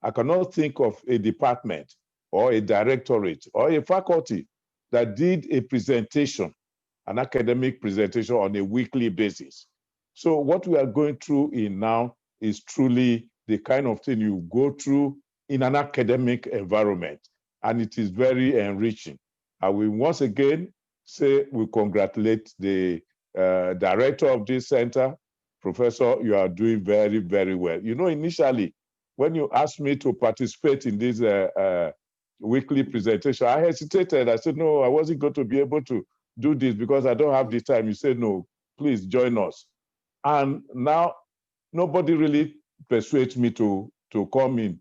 I cannot think of a department or a directorate or a faculty that did a presentation, an academic presentation on a weekly basis. So what we are going through now is truly the kind of thing you go through in an academic environment, and it is very enriching. I will once again say we congratulate the director of this center. Professor, you are doing very, very well. Initially, when you asked me to participate in this weekly presentation, I hesitated. I said, no, I wasn't going to be able to do this because I don't have the time. You said, no, please join us. And now nobody really persuades me to come in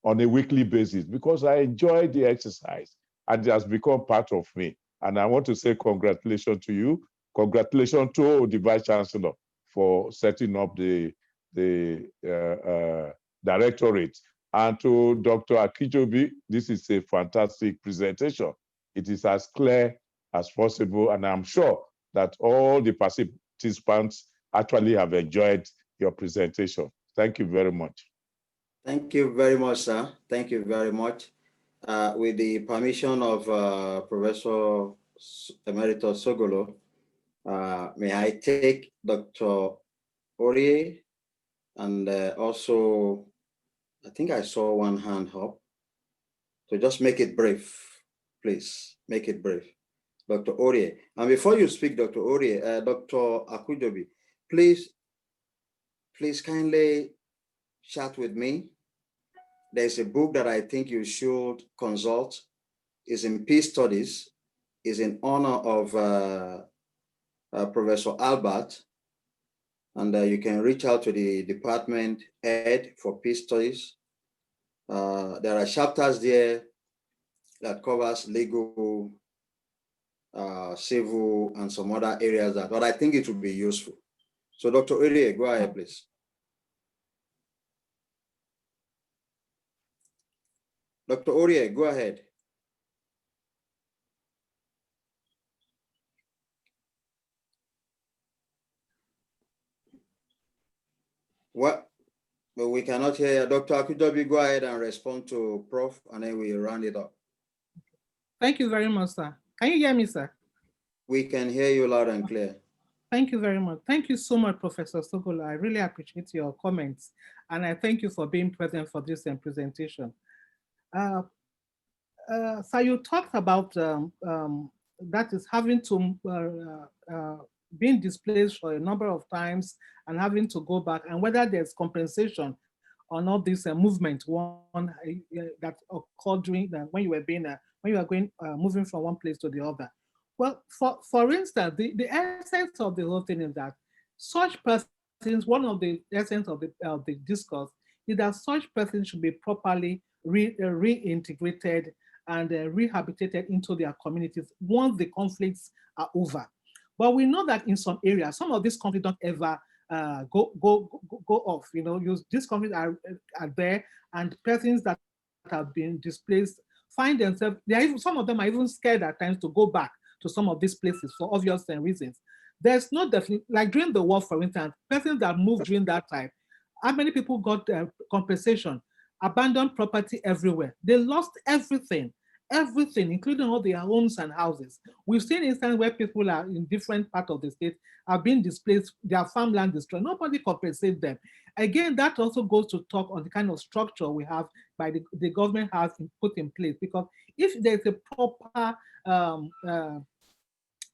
on a weekly basis because I enjoy the exercise and it has become part of me. And I want to say congratulations to you. Congratulations to the Vice Chancellor for setting up the directorate. And to Dr. Akijobi, this is a fantastic presentation. It is as clear as possible, and I'm sure that all the participants actually have enjoyed your presentation. Thank you very much. Thank you very much, sir. Thank you very much. With the permission of Professor Emeritus Sogolo, may I take Dr. Orie, and also, I think I saw one hand up. So just make it brief, please. Make it brief. Dr. Orie. And before you speak, Dr. Orie, Dr. Akujobi, please kindly chat with me. There's a book that I think you should consult. It's in Peace Studies. It's in honor of Professor Albert. And you can reach out to the department head for Peace Studies. There are chapters there that covers legal, civil, and some other areas but I think it would be useful. So Dr. Orie, go ahead, please. Dr. Orie, go ahead. What? But we cannot hear you. Dr. Akujobi, go ahead and respond to Prof, and then we round it up. Thank you very much, sir. Can you hear me, sir? We can hear you loud and clear. Thank you very much. Thank you so much, Professor Sogolo. I really appreciate your comments, and I thank you for being present for this presentation. So you talked about that is having to being displaced for a number of times and having to go back, and whether there's compensation on all this movement that occurred during when you were moving from one place to the other. Well, for instance, the essence of the whole thing is that such persons, one of the essence of the discourse is that such persons should be properly reintegrated and rehabilitated into their communities once the conflicts are over. But we know that in some areas, some of these conflicts don't ever go off. These conflicts are there, and persons that have been displaced find themselves, some of them are even scared at times to go back to some of these places for obvious reasons. There's no definite, like during the war, for instance, persons that moved during that time, how many people got compensation? Abandoned property everywhere. They lost everything, including all their homes and houses. We've seen instances where people are in different parts of the state have been displaced, their farmland destroyed. Nobody compensates them. Again, that also goes to talk on the kind of structure we have by the government has put in place. Because if there's a proper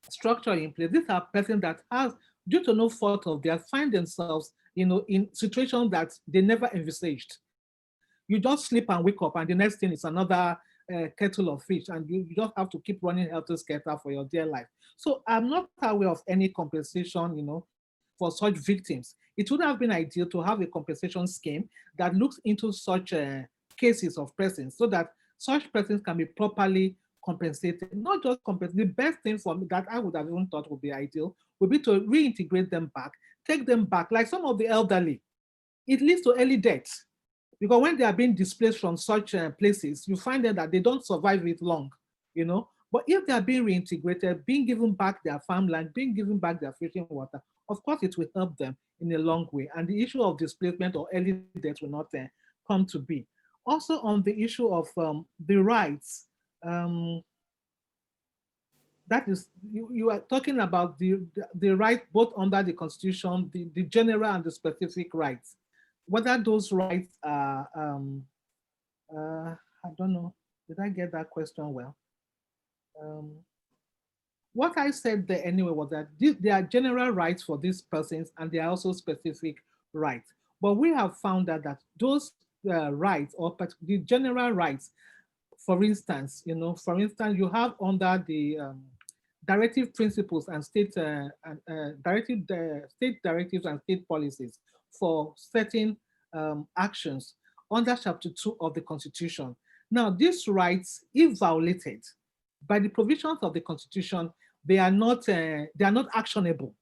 structure in place, these are persons that has, due to no fault of theirs, find themselves in situations that they never envisaged. You just sleep and wake up, and the next thing is another kettle of fish, and you just have to keep running helter-skelter for your dear life. So I'm not aware of any compensation, for such victims. It would have been ideal to have a compensation scheme that looks into such cases of persons, so that such persons can be properly compensated. Not just compensated. The best thing for me that I would have even thought would be ideal would be to reintegrate them back, take them back. Like some of the elderly, it leads to early death. Because when they are being displaced from such places, you find that they don't survive it long, you know. But if they are being reintegrated, being given back their farmland, being given back their fishing water, of course it will help them in a long way. And the issue of displacement or early death will not come to be. Also on the issue of the rights, that is, you are talking about the right both under the Constitution, the general and the specific rights. Whether those rights are, I don't know, did I get that question well? What I said there anyway was that there are general rights for these persons and there are also specific rights. But we have found that those rights or the general rights, for instance, you know, you have under the directive principles and state directives and state policies for certain actions under Chapter 2 of the Constitution. Now, these rights, if violated by the provisions of the Constitution, they are not actionable.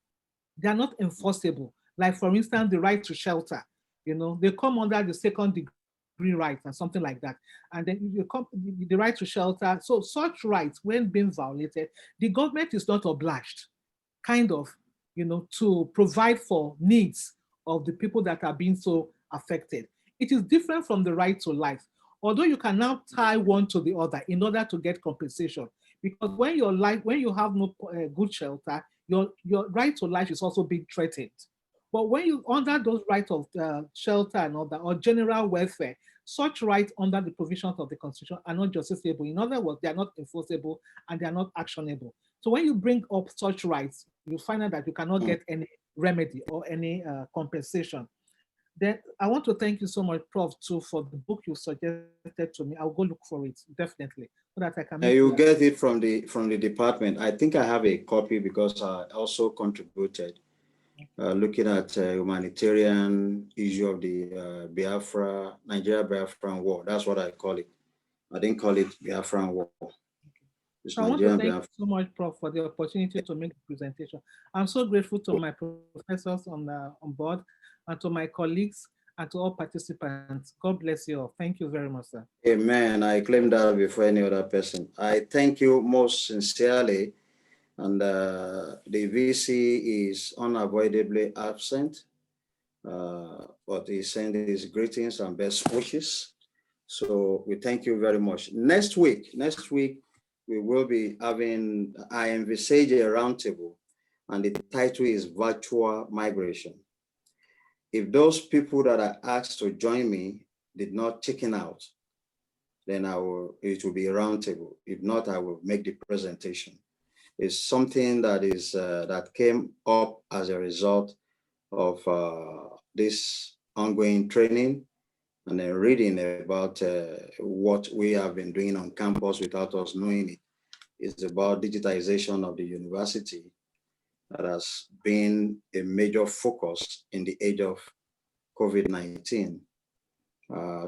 They are not enforceable. Like, for instance, the right to shelter. You know, they come under the second degree rights and something like that. And then you come the right to shelter. So such rights, when being violated, the government is not obliged, kind of, you know, to provide for needs of the people that are being so affected. It is different from the right to life, although you can now tie one to the other in order to get compensation. Because when you have no good shelter, your right to life is also being threatened. But when you under those rights of shelter and other or general welfare, such rights under the provisions of the Constitution are not justiciable. In other words, they are not enforceable and they are not actionable. So when you bring up such rights, you find out that you cannot get any remedy or any compensation. Then I want to thank you so much, Prof, too, for the book you suggested to me. I'll go look for it, definitely, so that I can. You get it from the department. I think I have a copy because I also contributed, looking at humanitarian issue of the Nigeria Biafran War. That's what I call it. I didn't call it Biafran War. So I want to thank you so much, Prof, for the opportunity to make the presentation. I'm so grateful to my professors on board, and to my colleagues, and to all participants. God bless you all. Thank you very much, sir. Amen. I claim that before any other person. I thank you most sincerely. And the VC is unavoidably absent, but he sent his greetings and best wishes. So we thank you very much. Next week, we will be having, I envisage a roundtable, and the title is Virtual Migration. If those people that are asked to join me did not chicken out, then it will be a roundtable. If not, I will make the presentation. It's something that is that came up as a result of this ongoing training and then reading about what we have been doing on campus without us knowing it. It's about digitization of the university that has been a major focus in the age of COVID-19.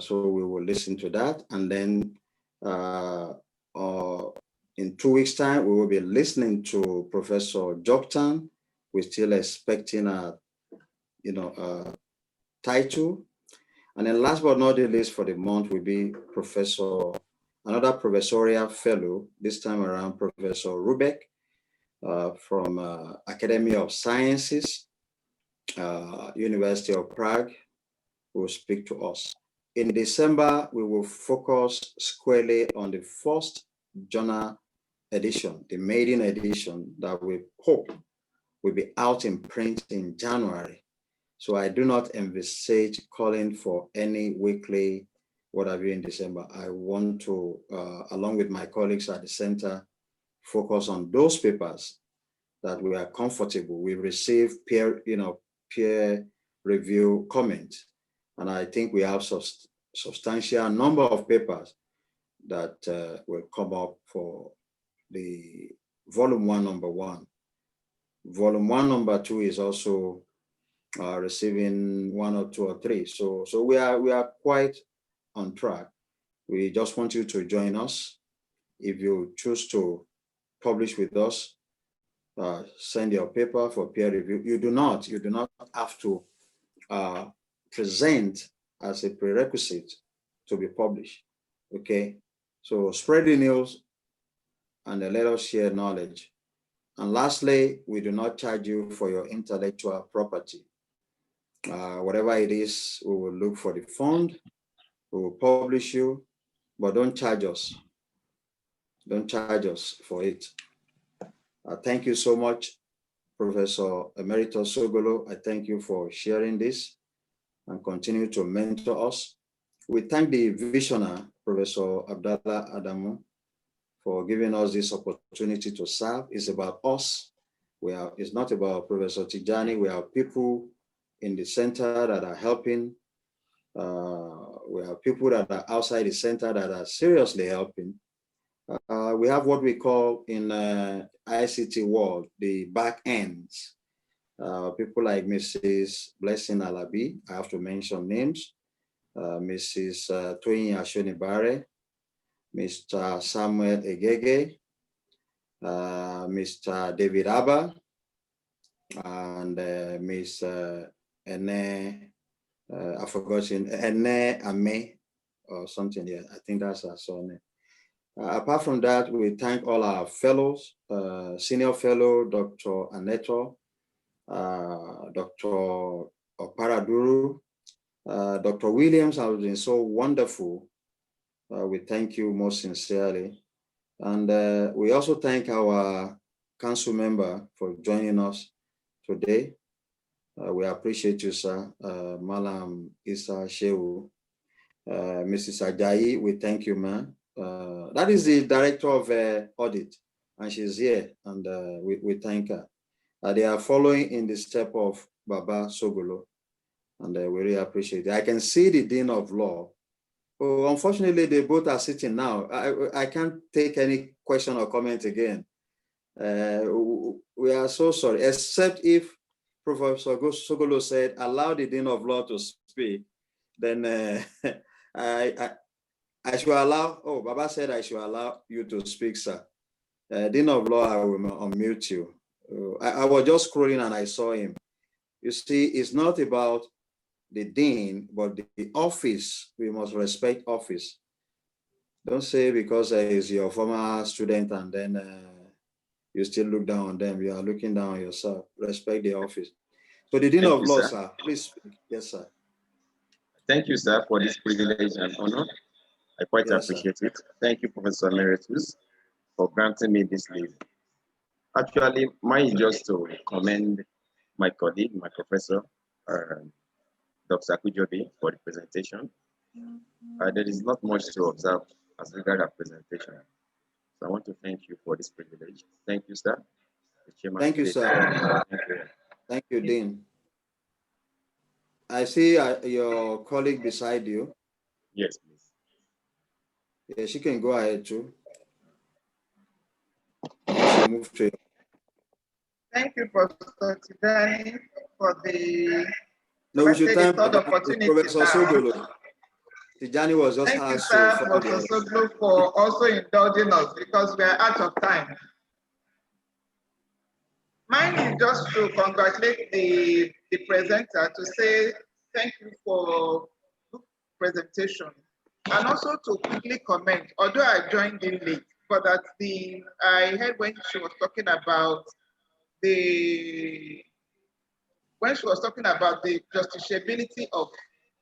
So we will listen to that, and then in 2 weeks' time, we will be listening to Professor Joktan. We're still expecting a title. And then last but not the least for the month will be another professorial fellow, this time around Professor Rubeck from Academy of Sciences, University of Prague, who will speak to us. In December, we will focus squarely on the first journal edition, the maiden edition that we hope will be out in print in January. So I do not envisage calling for any weekly what have you in December. I want to, along with my colleagues at the center, focus on those papers that we are comfortable. We receive peer review comments, and I think we have substantial number of papers that will come up for the volume 1, number 1. Volume 1, number 2 is also receiving 1 or 2 or 3. So we are quite on track. We just want you to join us. If you choose to publish with us, send your paper for peer review. You do not have to present as a prerequisite to be published. Okay, so spread the news and let us share knowledge. And lastly, we do not charge you for your intellectual property. Whatever it is, we will look for the fund, we will publish you, but don't charge us. Don't charge us for it. Thank you so much, Professor Emeritus Sogolo. I thank you for sharing this and continue to mentor us. We thank the visionary, Professor Abdallah Adamu, for giving us this opportunity to serve. It's about us. It's not about Professor Tijani. We have people in the center that are helping. We have people that are outside the center that are seriously helping. We have what we call in ICT world, the back ends. People like Mrs. Blessing Alabi, I have to mention names, Mrs. Toyin Ashonibare, Mr. Samuel Egege, Mr. David Abba, and Miss Ene, I've forgotten, Ene Ame, or something, yeah, I think that's her surname. Apart from that, we thank all our fellows, senior fellow, Dr. Aneto, Dr. Oparaduru, Dr. Williams has been so wonderful. We thank you most sincerely. And we also thank our council member for joining us today. We appreciate you, sir. Malam Isa Shehu. Mrs. Ajayi, we thank you, ma'am. That is the director of audit, and she's here, and we thank her. They are following in the step of Baba Sogolo, and we really appreciate it. I can see the Dean of Law. Oh, unfortunately, they both are sitting now. I can't take any question or comment again. We are so sorry, except if Professor Sogolo said, allow the Dean of Law to speak, then I should allow, Baba said I should allow you to speak, sir. Dean of Law, I will unmute you. I was just scrolling and I saw him. You see, it's not about the dean, but the office. We must respect office. Don't say because he's your former student and then you still look down on them. You are looking down on yourself. Respect the office. So the Dean of Law, sir, please speak. Yes, sir. Thank you, sir, for this privilege and honor. I quite appreciate it. Thank you, Professor Emeritus, for granting me this leave. Actually, mine is just to commend my colleague, my professor, Dr. Akujobi, for the presentation. There is not much to observe as regards our presentation. So I want to thank you for this privilege. Thank you, sir. Thank you, sir. Thank you, Dean. I see your colleague beside you. Yes, please. Yeah, she can go ahead too. She move to you. Thank you, Professor Tijani, for the third opportunity. Professor Sogolo. Tijani was just Thank you, sir, Professor Sogolo, for also indulging us because we are out of time. Mine is just to congratulate the presenter, to say thank you for good presentation, and also to quickly comment, although I joined in late, but that I heard when she was talking about the justiciability of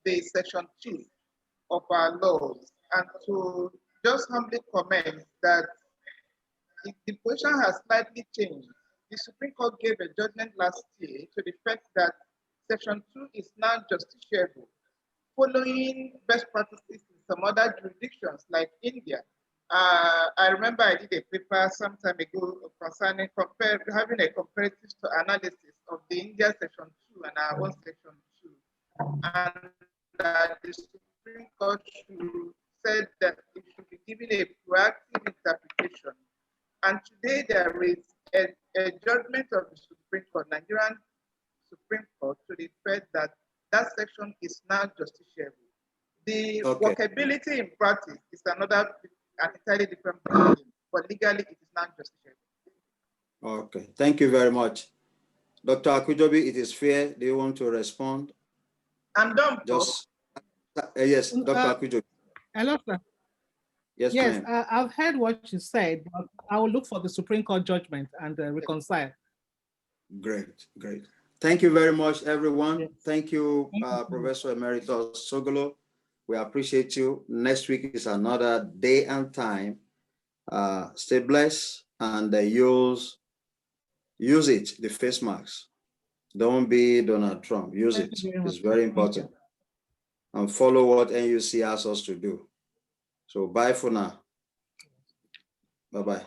the section 2 of our laws, and to just humbly comment that the position has slightly changed. The Supreme Court gave a judgment last year to the fact that section 2 is now justiciable, following best practices in some other jurisdictions like India. I remember I did a paper some time ago concerning having a comparative analysis of the India section 2 and our own section 2. And the Supreme Court said that it should be given a proactive interpretation. And today there is a judgment of the Supreme Court, Nigerian Supreme Court, to the effect that that section is now justiciable. The workability in practice is an entirely different problem, but legally it is not justiciable. Okay, thank you very much. Dr. Akujobi, it is fair. Do you want to respond? I'm done. Just, yes, Dr. Akujobi. Hello, sir. Yes, Yes, ma'am. I've heard what you said, but I will look for the Supreme Court judgment and reconcile. Great, great. Thank you very much, everyone. Yes. Thank you, Thank you. Professor Emeritus Sogolo. We appreciate you. Next week is another day and time. Stay blessed and use it, the face masks. Don't be Donald Trump. Use Thank it. you very much. It's very Thank you. important. And follow what NUC asks us to do. So bye for now. Bye-bye.